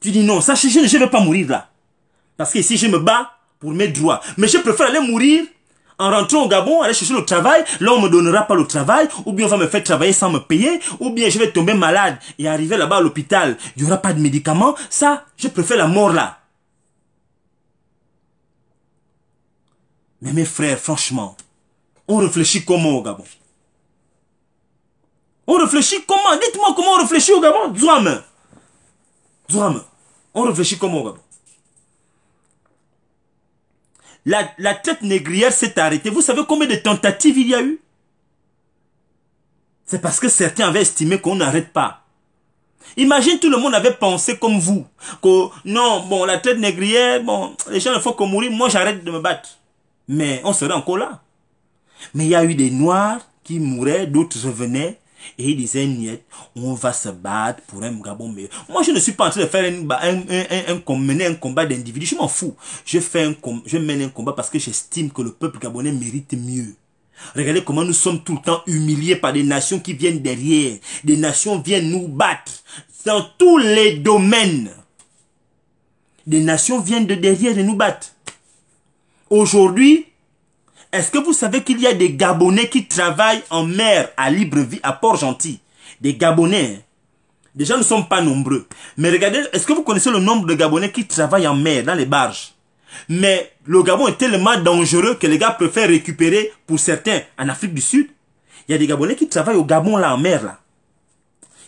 Tu dis non, ça je ne vais pas mourir là. Parce que ici je me bats pour mes droits. Mais je préfère aller mourir en rentrant au Gabon, aller chercher le travail, là on me donnera pas le travail, ou bien on va me faire travailler sans me payer, ou bien je vais tomber malade et arriver là-bas à l'hôpital, il n'y aura pas de médicaments. Ça, je préfère la mort là. Mais mes frères, franchement, on réfléchit comment au Gabon? On réfléchit comment? Dites-moi comment on réfléchit au Gabon? Zouame. On réfléchit comment au Gabon? La traite négrière s'est arrêtée. Vous savez combien de tentatives il y a eu? C'est parce que certains avaient estimé qu'on n'arrête pas. Imagine tout le monde avait pensé comme vous. Que non, bon, la traite négrière, bon, les gens ne font que mourir, moi j'arrête de me battre. Mais on serait encore là. Mais il y a eu des Noirs qui mouraient, d'autres revenaient. Et ils disaient, niet, on va se battre pour un Gabon meilleur. Moi, je ne suis pas en train de faire mener un combat d'individu. Je m'en fous. Je mène un combat parce que j'estime que le peuple gabonais mérite mieux. Regardez comment nous sommes tout le temps humiliés par des nations qui viennent derrière. Des nations viennent nous battre dans tous les domaines. Des nations viennent de derrière et nous battent. Aujourd'hui, est-ce que vous savez qu'il y a des Gabonais qui travaillent en mer à Libreville, à Port-Gentil? Des Gabonais. Déjà, nous ne sommes pas nombreux. Mais regardez, est-ce que vous connaissez le nombre de Gabonais qui travaillent en mer, dans les barges? Mais le Gabon est tellement dangereux que les gars préfèrent récupérer, pour certains, en Afrique du Sud. Il y a des Gabonais qui travaillent au Gabon, là, en mer, là.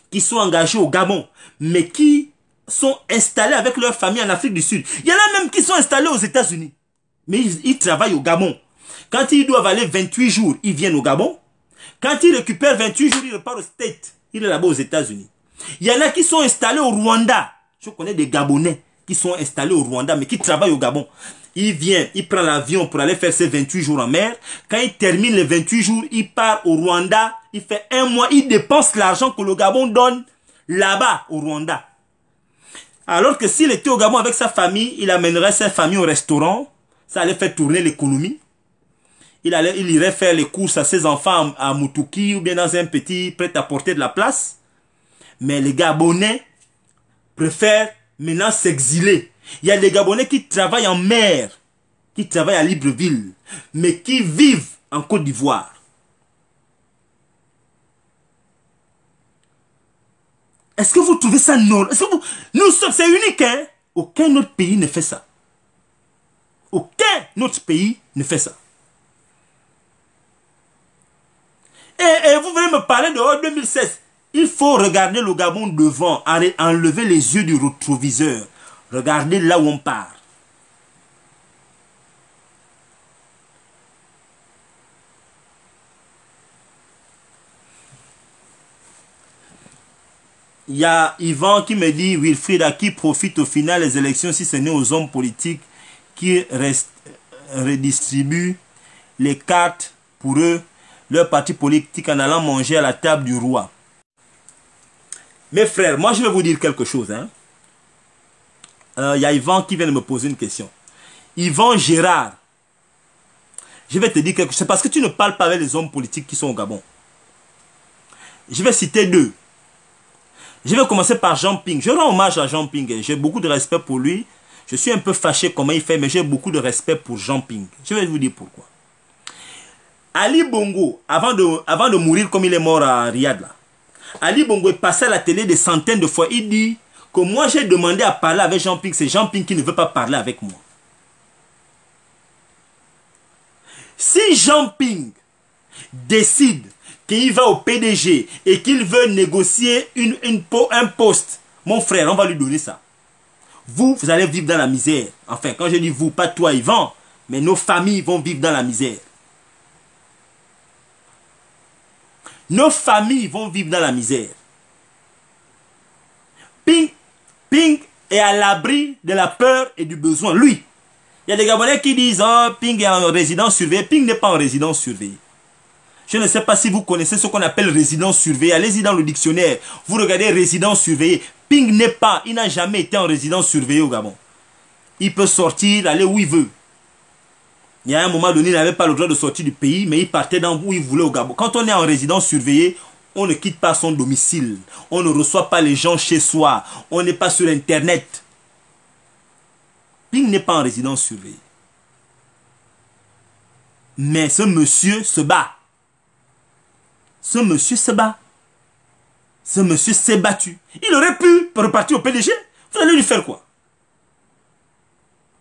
Qui sont engagés au Gabon, mais qui sont installés avec leur famille en Afrique du Sud. Il y en a même qui sont installés aux États-Unis. Mais ils travaillent au Gabon. Quand ils doivent aller 28 jours, ils viennent au Gabon. Quand ils récupèrent 28 jours, ils repartent au States. Il est là-bas aux États-Unis. Il y en a qui sont installés au Rwanda. Je connais des Gabonais qui sont installés au Rwanda, mais qui travaillent au Gabon. Il vient, il prend l'avion pour aller faire ses 28 jours en mer. Quand il termine les 28 jours, il part au Rwanda. Il fait un mois, il dépense l'argent que le Gabon donne là-bas au Rwanda. Alors que s'il était au Gabon avec sa famille, il amènerait sa famille au restaurant. Ça allait faire tourner l'économie. Il irait faire les courses à ses enfants à Mutuki ou bien dans un petit prêt-à-porter de la place. Mais les Gabonais préfèrent maintenant s'exiler. Il y a des Gabonais qui travaillent en mer, qui travaillent à Libreville, mais qui vivent en Côte d'Ivoire. Est-ce que vous trouvez ça normal? Nous sommes, c'est unique, hein? Aucun autre pays ne fait ça. Aucun autre pays ne fait ça. Et vous venez me parler de 2016. Il faut regarder le Gabon devant, enlever les yeux du rétroviseur. Regardez là où on part. Il y a Yvan qui me dit, Wilfried, à qui profite au final les élections si ce n'est aux hommes politiques qui redistribuent les cartes pour eux, leur parti politique en allant manger à la table du roi. Mes frères, moi je vais vous dire quelque chose. Il y a Yvan qui vient de me poser une question. Yvan Gérard, je vais te dire quelque chose. C'est parce que tu ne parles pas avec les hommes politiques qui sont au Gabon. Je vais citer deux. Je vais commencer par Jean Ping. Je rends hommage à Jean Ping. J'ai beaucoup de respect pour lui. Je suis un peu fâché comment il fait, mais j'ai beaucoup de respect pour Jean Ping. Je vais vous dire pourquoi. Ali Bongo, avant de mourir comme il est mort à Riyad, là, Ali Bongo est passé à la télé des centaines de fois. Il dit que moi j'ai demandé à parler avec Jean Ping. C'est Jean Ping qui ne veut pas parler avec moi. Si Jean Ping décide qu'il va au PDG et qu'il veut négocier un poste, mon frère, on va lui donner ça. Vous allez vivre dans la misère. Enfin, quand je dis vous, pas toi, Yvan, mais nos familles vont vivre dans la misère. Nos familles vont vivre dans la misère. Ping est à l'abri de la peur et du besoin. Lui, il y a des Gabonais qui disent, oh, Ping est en résidence surveillée. Ping n'est pas en résidence surveillée. Je ne sais pas si vous connaissez ce qu'on appelle résidence surveillée. Allez-y dans le dictionnaire. Vous regardez résidence surveillée. Ping n'est pas, il n'a jamais été en résidence surveillée au Gabon. Il peut sortir, aller où il veut. Il y a un moment donné, il n'avait pas le droit de sortir du pays, mais il partait dans où il voulait au Gabon. Quand on est en résidence surveillée, on ne quitte pas son domicile. On ne reçoit pas les gens chez soi. On n'est pas sur Internet. Ping n'est pas en résidence surveillée. Mais ce monsieur se bat. Ce monsieur se bat. Ce monsieur s'est battu. Il aurait pu repartir au PDG. Vous allez lui faire quoi?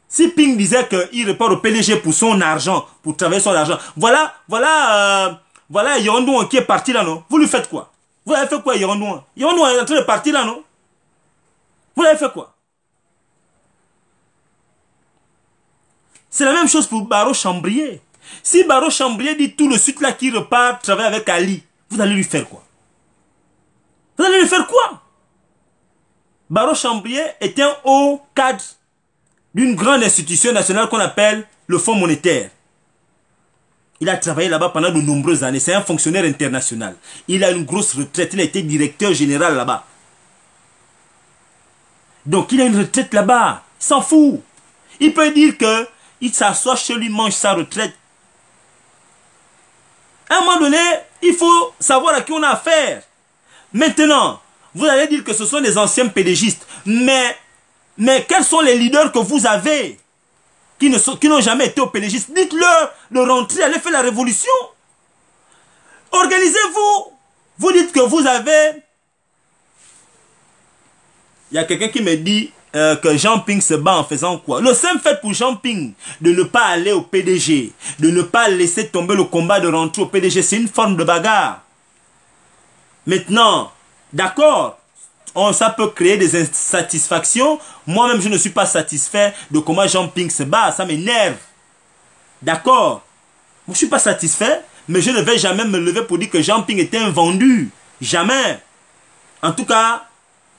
Si Ping disait qu'il repart au PDG pour son argent, pour travailler son argent, voilà Yondouan qui est parti là, non? Vous lui faites quoi? Vous avez fait quoi, Yondouan? Yondouan est en train de partir là, non? Vous avez fait quoi? C'est la même chose pour Baro Chambrier. Si Baro Chambrier dit tout de suite là qu'il repart travailler avec Ali, vous allez lui faire quoi? Vous allez lui faire quoi? Baro Chambrier est un haut cadre d'une grande institution nationale qu'on appelle le Fonds monétaire. Il a travaillé là-bas pendant de nombreuses années. C'est un fonctionnaire international. Il a une grosse retraite. Il a été directeur général là-bas. Donc il a une retraite là-bas. Il s'en fout. Il peut dire qu'il s'assoit chez lui, mange sa retraite. À un moment donné, il faut savoir à qui on a affaire. Maintenant, vous allez dire que ce sont des anciens pédégistes. Mais quels sont les leaders que vous avez qui n'ont jamais été au pédégiste? Dites-leur de rentrer, allez faire la révolution. Organisez-vous. Vous dites que vous avez... Il y a quelqu'un qui me dit que Jean Ping se bat en faisant quoi? Le simple fait pour Jean Ping de ne pas aller au PDG, de ne pas laisser tomber le combat de rentrer au PDG, c'est une forme de bagarre. Maintenant, d'accord, ça peut créer des insatisfactions. Moi-même, je ne suis pas satisfait de comment Jean Ping se bat. Ça m'énerve. D'accord. Je ne suis pas satisfait, mais je ne vais jamais me lever pour dire que Jean Ping était un vendu. Jamais. En tout cas,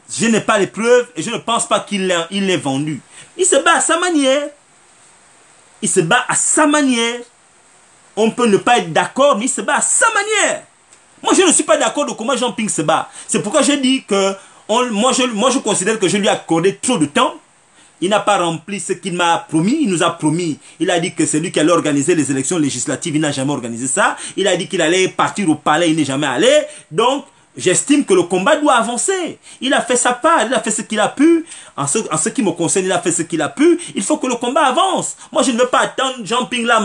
je n'ai pas les preuves et je ne pense pas qu'il l'ait vendu. Il se bat à sa manière. Il se bat à sa manière. On peut ne pas être d'accord, mais il se bat à sa manière. Moi, je ne suis pas d'accord de comment Jean Ping se bat. C'est pourquoi je dis que moi, je considère que je lui ai accordé trop de temps. Il n'a pas rempli ce qu'il m'a promis. Il nous a promis. Il a dit que c'est lui qui allait organiser les élections législatives. Il n'a jamais organisé ça. Il a dit qu'il allait partir au palais. Il n'est jamais allé. Donc, j'estime que le combat doit avancer. Il a fait sa part. Il a fait ce qu'il a pu. En ce qui me concerne, il a fait ce qu'il a pu. Il faut que le combat avance. Moi, je ne veux pas attendre Jean Ping là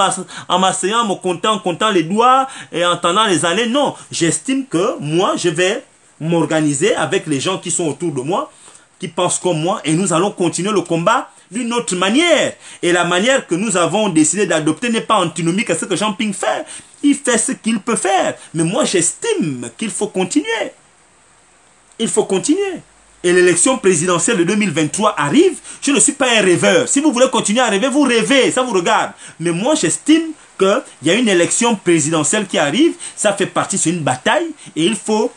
en m'asseyant, en me comptant les doigts et en tendant les années. Non. J'estime que moi, je vais m'organiser avec les gens qui sont autour de moi, qui pensent comme moi, et nous allons continuer le combat d'une autre manière. Et la manière que nous avons décidé d'adopter n'est pas antinomique à ce que Jean Ping fait. Il fait ce qu'il peut faire. Mais moi, j'estime qu'il faut continuer. Il faut continuer. Et l'élection présidentielle de 2023 arrive. Je ne suis pas un rêveur. Si vous voulez continuer à rêver, vous rêvez. Ça vous regarde. Mais moi, j'estime qu'il y a une élection présidentielle qui arrive. Ça fait partie, c'est une bataille. Et il faut...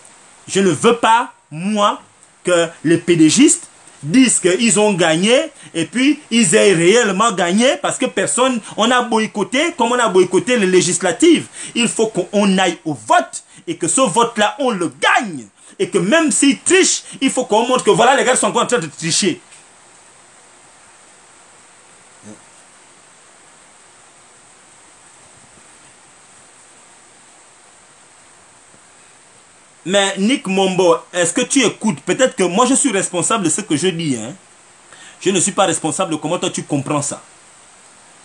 Je ne veux pas, moi, que les PDGistes disent qu'ils ont gagné et puis ils aient réellement gagné parce que personne, on a boycotté, comme on a boycotté les législatives. Il faut qu'on aille au vote et que ce vote-là, on le gagne. Et que même s'ils trichent, il faut qu'on montre que voilà, les gars sont encore en train de tricher. Mais Nick Mombo, est-ce que tu écoutes? Peut-être que moi je suis responsable de ce que je dis. Hein? Je ne suis pas responsable de comment toi tu comprends ça.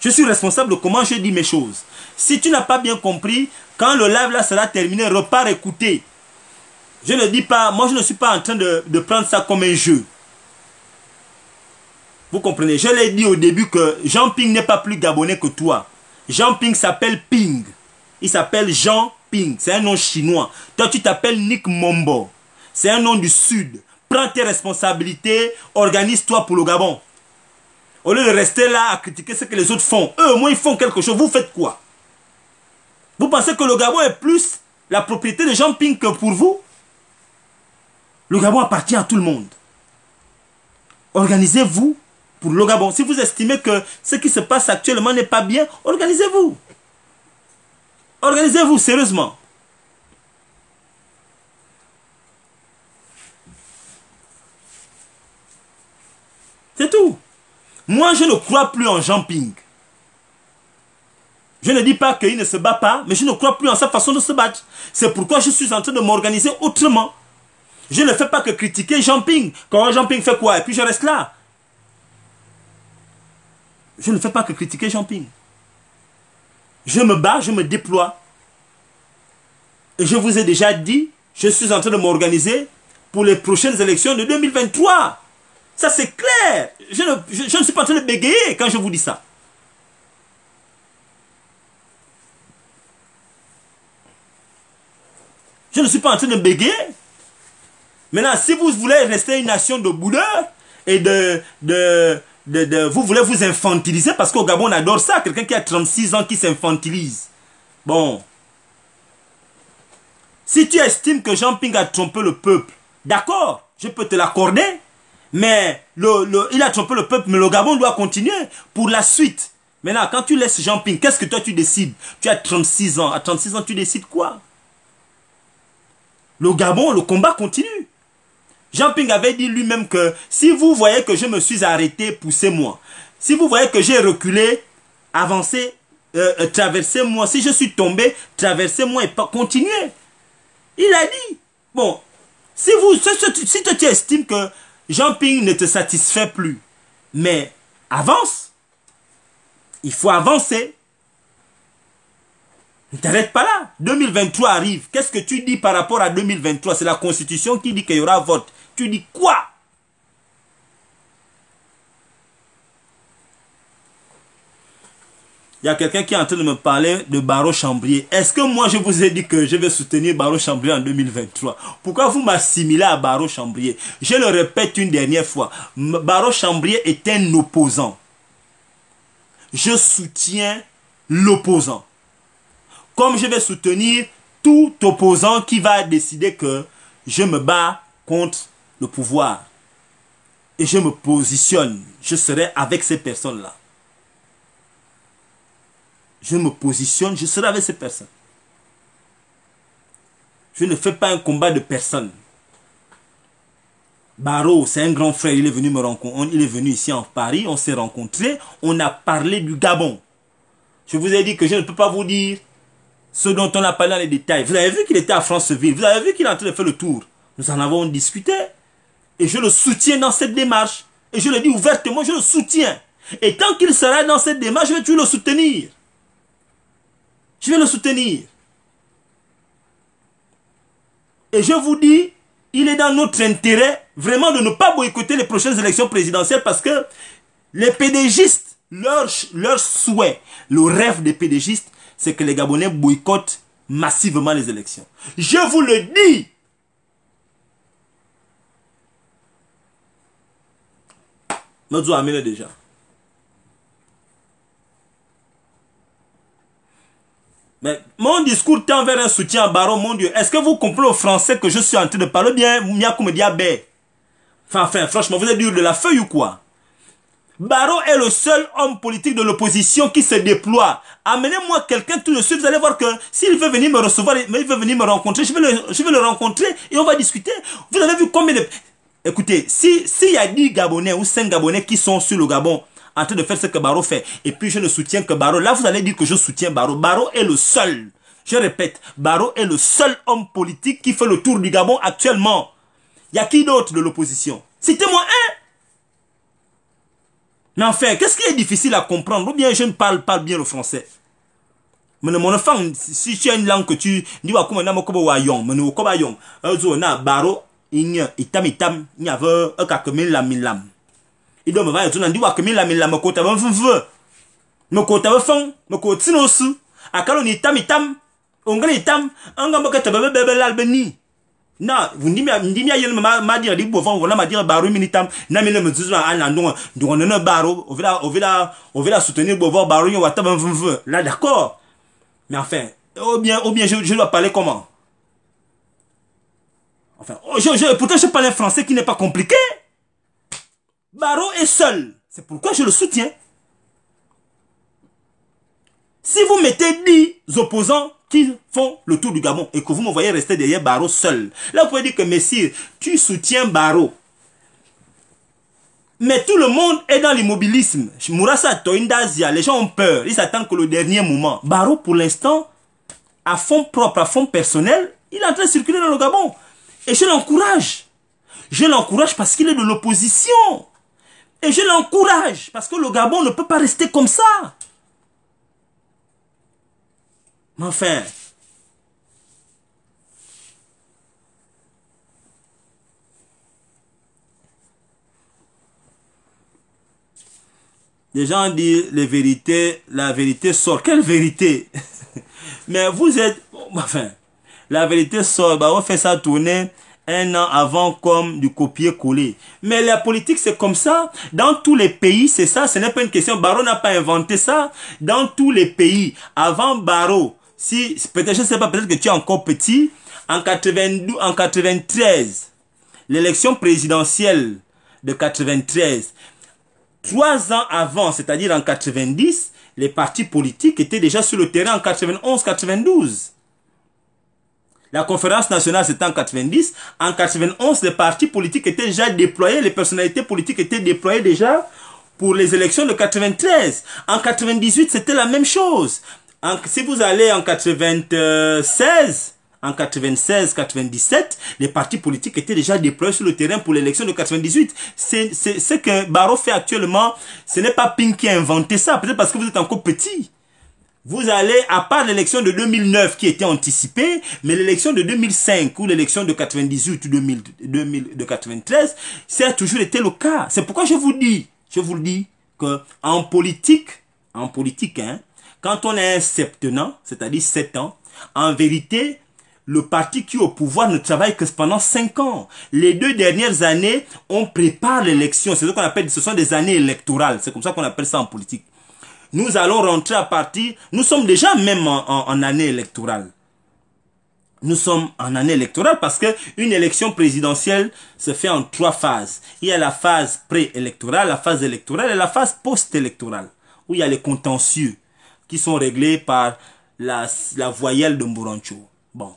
Je suis responsable de comment je dis mes choses. Si tu n'as pas bien compris, quand le live là sera terminé, repars écouter. Je ne dis pas, moi je ne suis pas en train de prendre ça comme un jeu. Vous comprenez? Je l'ai dit au début que Jean Ping n'est pas plus gabonais que toi. Jean Ping s'appelle Ping. Il s'appelle Jean Ping. C'est un nom chinois. Toi tu t'appelles Nick Mombo. C'est un nom du sud. Prends tes responsabilités, organise-toi pour le Gabon. Au lieu de rester là à critiquer ce que les autres font. Eux au moins ils font quelque chose. Vous faites quoi? Vous pensez que le Gabon est plus la propriété de Jean Ping que pour vous? Le Gabon appartient à tout le monde. Organisez-vous pour le Gabon. Si vous estimez que ce qui se passe actuellement n'est pas bien, organisez-vous. Organisez-vous sérieusement. C'est tout. Moi, je ne crois plus en Jean Ping. Je ne dis pas qu'il ne se bat pas, mais je ne crois plus en sa façon de se battre. C'est pourquoi je suis en train de m'organiser autrement. Je ne fais pas que critiquer Jean Ping. Quand Jean Ping fait quoi? Et puis je reste là. Je ne fais pas que critiquer Jean Ping. Je me bats, je me déploie. Et je vous ai déjà dit, je suis en train de m'organiser pour les prochaines élections de 2023. Ça c'est clair. Je ne suis pas en train de bégayer quand je vous dis ça. Je ne suis pas en train de bégayer. Maintenant, si vous voulez rester une nation de boudeurs et vous voulez vous infantiliser, parce qu'au Gabon on adore ça, quelqu'un qui a 36 ans qui s'infantilise. Bon. Si tu estimes que Jean Ping a trompé le peuple, d'accord, je peux te l'accorder, mais il a trompé le peuple, mais le Gabon doit continuer pour la suite. Maintenant, quand tu laisses Jean Ping, qu'est-ce que toi tu décides? Tu as 36 ans. À 36 ans, tu décides quoi? Le Gabon, le combat continue. Jean Ping avait dit lui-même que si vous voyez que je me suis arrêté, poussez-moi. Si vous voyez que j'ai reculé, avancez, traversez-moi. Si je suis tombé, traversez-moi et continuez. Il a dit. Bon, si tu estimes que Jean Ping ne te satisfait plus, mais avance. Il faut avancer. Ne t'arrête pas là. 2023 arrive. Qu'est-ce que tu dis par rapport à 2023? C'est la Constitution qui dit qu'il y aura vote. Tu dis quoi? Il y a quelqu'un qui est en train de me parler de Barreau Chambrier. Est-ce que moi je vous ai dit que je vais soutenir Barreau Chambrier en 2023? Pourquoi vous m'assimilez à Barreau Chambrier? Je le répète une dernière fois. Barreau Chambrier est un opposant. Je soutiens l'opposant. Comme je vais soutenir tout opposant qui va décider que je me bats contre le pouvoir. Et je me positionne. Je serai avec ces personnes-là. Je me positionne, je serai avec ces personnes. Je ne fais pas un combat de personne. Barreau, c'est un grand frère, il est venu me rencontrer. Il est venu ici en Paris, on s'est rencontrés, on a parlé du Gabon. Je vous ai dit que je ne peux pas vous dire ce dont on a parlé dans les détails. Vous avez vu qu'il était à Franceville, vous avez vu qu'il est en train de faire le tour. Nous en avons discuté. Et je le soutiens dans cette démarche. Et je le dis ouvertement, je le soutiens. Et tant qu'il sera dans cette démarche, je vais toujours le soutenir. Je vais le soutenir. Et je vous dis, il est dans notre intérêt vraiment de ne pas boycotter les prochaines élections présidentielles parce que les PDGistes, leur souhait, le rêve des PDGistes, c'est que les Gabonais boycottent massivement les élections. Je vous le dis. Nous avons amené déjà. Mais mon discours tend vers un soutien à Barreau, mon Dieu. Est-ce que vous comprenez au français que je suis en train de parler bien? Miakou me dit, Enfin, franchement, vous êtes dur de la feuille ou quoi? Barrow est le seul homme politique de l'opposition qui se déploie. Amenez-moi quelqu'un tout de suite, vous allez voir que s'il veut venir me recevoir, il veut venir me rencontrer, je vais le rencontrer et on va discuter. Vous avez vu combien de... Écoutez, s'il y a 10 Gabonais ou 5 Gabonais qui sont sur le Gabon en train de faire ce que Barrow fait, et puis je ne soutiens que Barrow, là vous allez dire que je soutiens Barrow. Barrow est le seul, je répète, Barrow est le seul homme politique qui fait le tour du Gabon actuellement. Il y a qui d'autre de l'opposition? Citez-moi un. Mais enfin, qu'est-ce qui est difficile à comprendre? Ou bien je ne parle pas bien le français. Mais mon enfant, si tu as une langue que tu dis wa kuma na mokobo wa yong, mais no koba yong. Zo na baro inya itam il y avait un kakemil lam. Il doit me voir tout dit wa kemil lam ko ta ban fun. Me ko ta ban fun, me ko tino su. Akalo ni itam, ongre itam, anga mbaka ta bebe lalbeni. Non, vous me dites, m'a dire, dit, bon, voilà, m'a dire, Barrow, militam, n'a mis le mesure à un endroit, on a un Barrow, on va soutenir, bon, voir Barrow, on va taper un feu. Là, d'accord. Mais enfin, ou bien, je dois parler comment? Enfin, pourtant, je parle un français qui n'est pas compliqué. Barrow est seul. C'est pourquoi je le soutiens. Si vous mettez 10 opposants qui font le tour du Gabon et que vous me voyez rester derrière Barrow seul, là vous pouvez dire que messire, tu soutiens Barrow. Mais tout le monde est dans l'immobilisme. Mourassa Toindazia, les gens ont peur, ils attendent que le dernier moment. Barrow pour l'instant, à fond propre, à fond personnel, il est en train de circuler dans le Gabon. Et je l'encourage. Je l'encourage parce qu'il est de l'opposition. Et je l'encourage parce que le Gabon ne peut pas rester comme ça. Mais enfin, les gens disent les vérités, la vérité sort. Quelle vérité? Mais vous êtes... Enfin, la vérité sort. Bah, on fait ça tourner un an avant comme du copier-coller. Mais la politique, c'est comme ça. Dans tous les pays, c'est ça. Ce n'est pas une question. Barrow n'a pas inventé ça. Dans tous les pays, avant Barrow, si peut-être, je ne sais pas, peut-être que tu es encore petit, en 93, l'élection présidentielle de 93, 3 ans avant, c'est-à-dire en 90, les partis politiques étaient déjà sur le terrain en 91-92. La conférence nationale, c'était en 90. En 91, les partis politiques étaient déjà déployés, les personnalités politiques étaient déployées déjà pour les élections de 93. En 98, c'était la même chose. Si vous allez en 96, en 96, 97, les partis politiques étaient déjà déployés sur le terrain pour l'élection de 98. C'est ce que Barrow fait actuellement. Ce n'est pas Ping qui a inventé ça, peut-être parce que vous êtes encore petit. Vous allez, à part l'élection de 2009 qui était anticipée, mais l'élection de 2005 ou l'élection de 98 ou de 93, ça a toujours été le cas. C'est pourquoi je vous le dis que en politique, hein, quand on est un septenant, c'est-à-dire 7 ans, en vérité, le parti qui est au pouvoir ne travaille que pendant 5 ans. Les 2 dernières années, on prépare l'élection. C'est ce qu'on appelle, ce sont des années électorales. C'est comme ça qu'on appelle ça en politique. Nous allons rentrer à partir, nous sommes déjà même en année électorale. Nous sommes en année électorale parce que une élection présidentielle se fait en 3 phases. Il y a la phase pré-électorale, la phase électorale et la phase post-électorale, où il y a les contentieux qui sont réglés par la voyelle de Mburancho. Bon,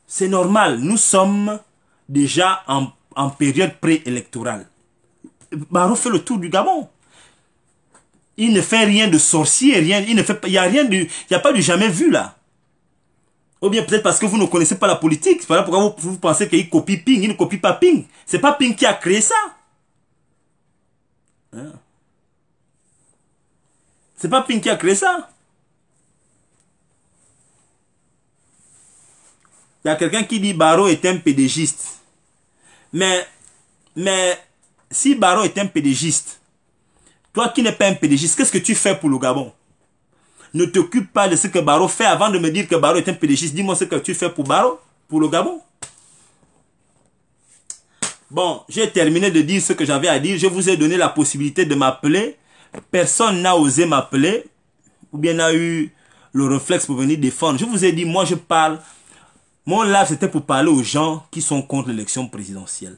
c'est normal, nous sommes déjà en période préélectorale. Barrow fait le tour du Gabon. Il ne fait rien de sorcier, rien, il n'y a rien du, il n'y a pas du jamais vu là. Ou bien peut-être parce que vous ne connaissez pas la politique, c'est pas là pourquoi vous pensez qu'il copie Ping, il ne copie pas Ping. C'est pas Ping qui a créé ça. Hein? C'est pas Ping qui a créé ça. Il y a quelqu'un qui dit Barrow est un pédégiste. Mais si Barrow est un pédégiste, toi qui n'es pas un pédégiste, qu'est-ce que tu fais pour le Gabon? Ne t'occupe pas de ce que Barrow fait avant de me dire que Barrow est un pédégiste. Dis-moi ce que tu fais pour Barrow, pour le Gabon. Bon, j'ai terminé de dire ce que j'avais à dire. Je vous ai donné la possibilité de m'appeler. Personne n'a osé m'appeler ou bien n'a eu le réflexe pour venir défendre. Je vous ai dit, moi je parle. Mon live c'était pour parler aux gens qui sont contre l'élection présidentielle.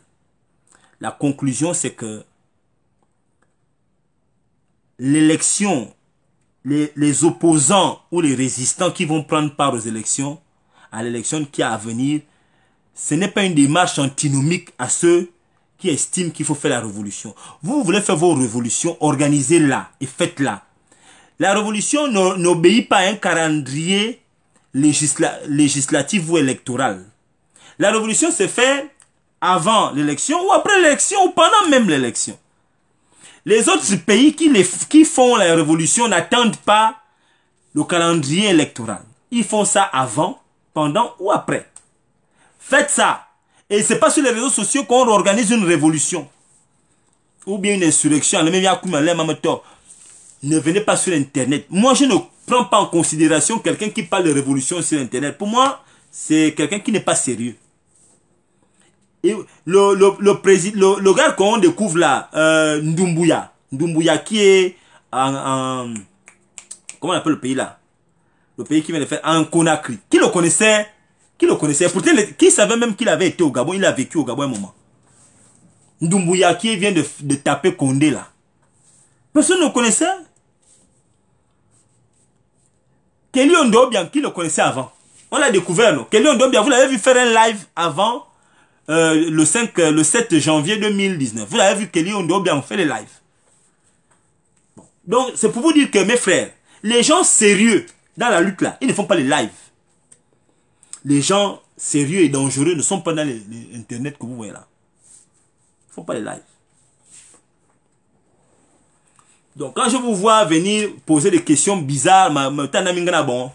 La conclusion, c'est que l'élection, les opposants ou les résistants qui vont prendre part aux élections, à l'élection qui a à venir, ce n'est pas une démarche antinomique à ceux qui estiment qu'il faut faire la révolution. Vous voulez faire vos révolutions, organisez-la et faites-la. La révolution n'obéit pas à un calendrier législatif ou électoral. La révolution se fait avant l'élection ou après l'élection ou pendant même l'élection. Les autres pays qui font la révolution n'attendent pas le calendrier électoral. Ils font ça avant, pendant ou après. Faites ça. Et ce n'est pas sur les réseaux sociaux qu'on organise une révolution. Ou bien une insurrection. Ne venez pas sur Internet. Moi, je ne prends pas en considération quelqu'un qui parle de révolution sur Internet. Pour moi, c'est quelqu'un qui n'est pas sérieux. Et le gars qu'on découvre là, Ndumbuya. Ndumbuya qui est comment on appelle le pays là? Le pays qui vient de faire en Conakry. Qui le connaissait? Pourtant, qui savait même qu'il avait été au Gabon? Il a vécu au Gabon un moment. Ndumbuya qui vient de taper Condé là. Personne ne le connaissait. Kelly Ondobia, qui le connaissait avant? On l'a découvert, non? Kelly Ondobia, vous l'avez vu faire un live avant le 7 janvier 2019. Vous l'avez vu, Kelly Ondobia, on fait les lives. Bon. Donc, c'est pour vous dire que, mes frères, les gens sérieux dans la lutte là, ils ne font pas les lives. Les gens sérieux et dangereux ne sont pas dans les Internet que vous voyez là. Ils ne font pas les lives. Donc, quand je vous vois venir poser des questions bizarres, bon.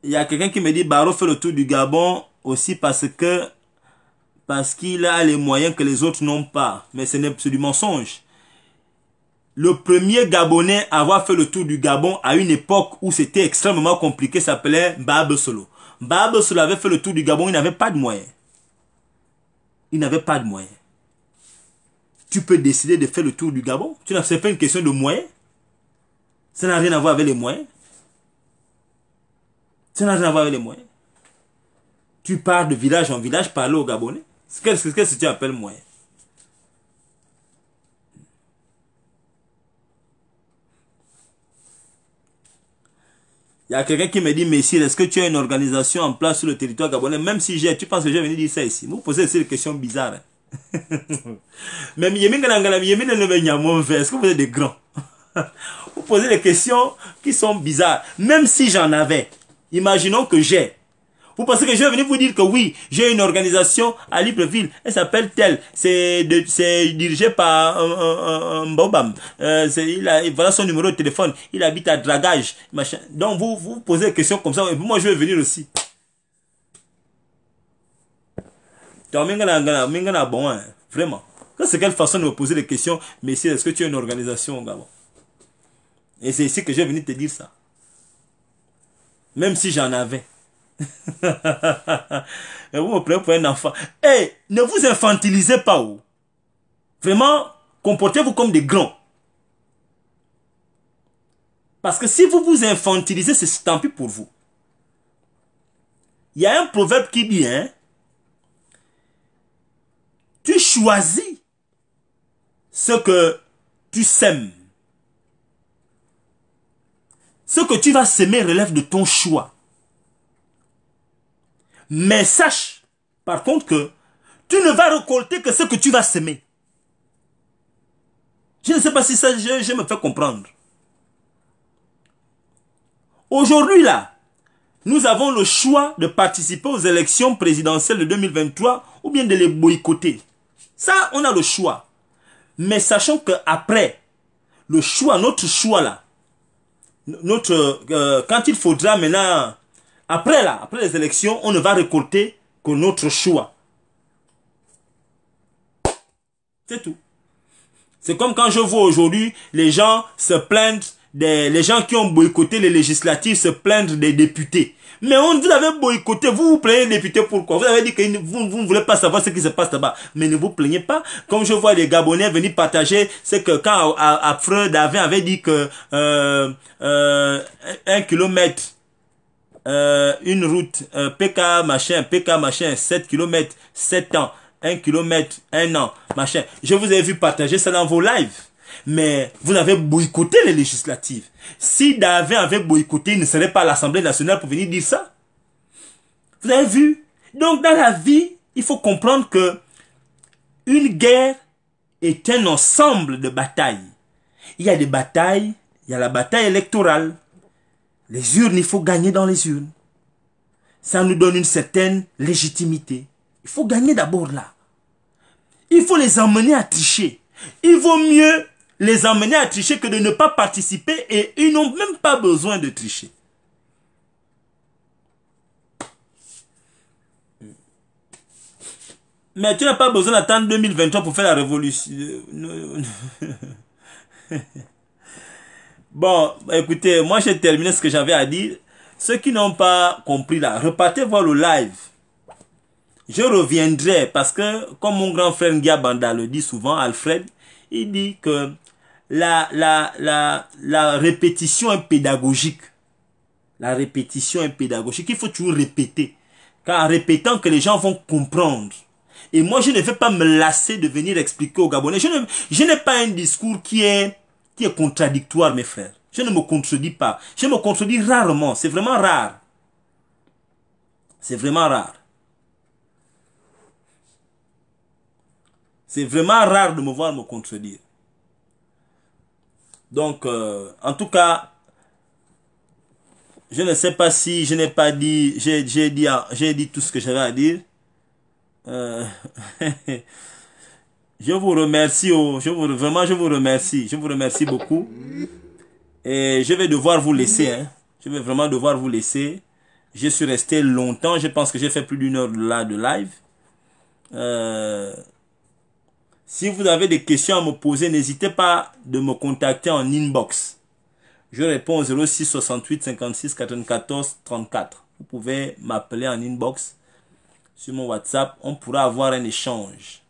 Il y a quelqu'un qui me dit Barrow fait le tour du Gabon aussi parce qu'il a les moyens que les autres n'ont pas. Mais c'est du mensonge. Le premier Gabonais à avoir fait le tour du Gabon à une époque où c'était extrêmement compliqué s'appelait Mbaba Solo. Mbaba Solo avait fait le tour du Gabon, il n'avait pas de moyens. Il n'avait pas de moyens. Tu peux décider de faire le tour du Gabon. C'est pas une question de moyens. Ça n'a rien à voir avec les moyens. Ça n'a rien à voir avec les moyens. Tu pars de village en village, parler aux Gabonais. Qu'est-ce que tu appelles moyen? Il y a quelqu'un qui me dit, Messire, est-ce que tu as une organisation en place sur le territoire gabonais? Même si tu penses que je vais venir dire ça ici. Vous posez aussi des questions bizarres. Hein? Même est-ce que vous êtes des grands? Vous posez des questions qui sont bizarres. Même si j'en avais, imaginons que j'ai. Vous pensez que je vais venir vous dire que oui, j'ai une organisation à Libreville, elle s'appelle telle, c'est dirigé par Mbobam, voilà son numéro de téléphone, il habite à Dragage, machin. Donc vous posez des questions comme ça, et moi je vais venir aussi. Donc, bon, hein, vraiment. C'est quelle façon de me poser des questions, mais est-ce que tu as une organisation au Gabon? Et c'est ici que je vais venir te dire ça. Même si j'en avais. Vous me prenez pour un enfant. Hey, ne vous infantilisez pas. Oh. Vraiment, comportez-vous comme des grands. Parce que si vous vous infantilisez, c'est tant pis pour vous. Il y a un proverbe qui dit, hein, tu choisis ce que tu sèmes. Ce que tu vas s'aimer relève de ton choix. Mais sache, par contre, que tu ne vas récolter que ce que tu vas s'aimer. Je ne sais pas si ça, je me fais comprendre. Aujourd'hui, là, nous avons le choix de participer aux élections présidentielles de 2023 ou bien de les boycotter. Ça, on a le choix. Mais sachons qu'après, le choix, notre choix, là, quand il faudra maintenant... Après les élections, on ne va récolter que notre choix. C'est tout. C'est comme quand je vois aujourd'hui les gens se plaindre, les gens qui ont boycotté les législatives se plaindre des députés. Mais vous avez boycotté, vous plaignez les députés pourquoi? Vous avez dit que vous ne voulez pas savoir ce qui se passe là-bas. Mais ne vous plaignez pas. Comme je vois les Gabonais venir partager, c'est que quand Freud avait dit que 1 kilomètre une route, PK machin, 7 km, 7 ans, 1 km, 1 an, machin. Je vous ai vu partager ça dans vos lives. Mais vous avez boycotté les législatives. Si David avait boycotté, il ne serait pas à l'Assemblée nationale pour venir dire ça. Vous avez vu? Donc dans la vie, il faut comprendre que une guerre est un ensemble de batailles. Il y a des batailles, il y a la bataille électorale. Les urnes, il faut gagner dans les urnes. Ça nous donne une certaine légitimité. Il faut gagner d'abord là. Il faut les emmener à tricher. Il vaut mieux les emmener à tricher que de ne pas participer et ils n'ont même pas besoin de tricher. Mais tu n'as pas besoin d'attendre 2023 pour faire la révolution. Bon, écoutez, moi j'ai terminé ce que j'avais à dire. Ceux qui n'ont pas compris là, repartez voir le live. Je reviendrai parce que, comme mon grand frère Ngia Banda le dit souvent, Alfred, il dit que la répétition est pédagogique. La répétition est pédagogique. Il faut toujours répéter. Car en répétant que les gens vont comprendre. Et moi, je ne vais pas me lasser de venir expliquer aux Gabonais. Je n'ai pas un discours qui est contradictoire, mes frères. Je ne me contredis pas. Je me contredis rarement. C'est vraiment rare. C'est vraiment rare. C'est vraiment rare de me voir me contredire. Donc, en tout cas, je ne sais pas si je n'ai pas dit, j'ai dit tout ce que j'avais à dire. Je vous remercie, vraiment je vous remercie beaucoup. Et je vais devoir vous laisser, hein. Je vais vraiment devoir vous laisser. Je suis resté longtemps, je pense que j'ai fait plus d'une heure là de live. Si vous avez des questions à me poser, n'hésitez pas de me contacter en inbox. Je réponds au 06 68 56 94 34. Vous pouvez m'appeler en inbox sur mon WhatsApp. On pourra avoir un échange.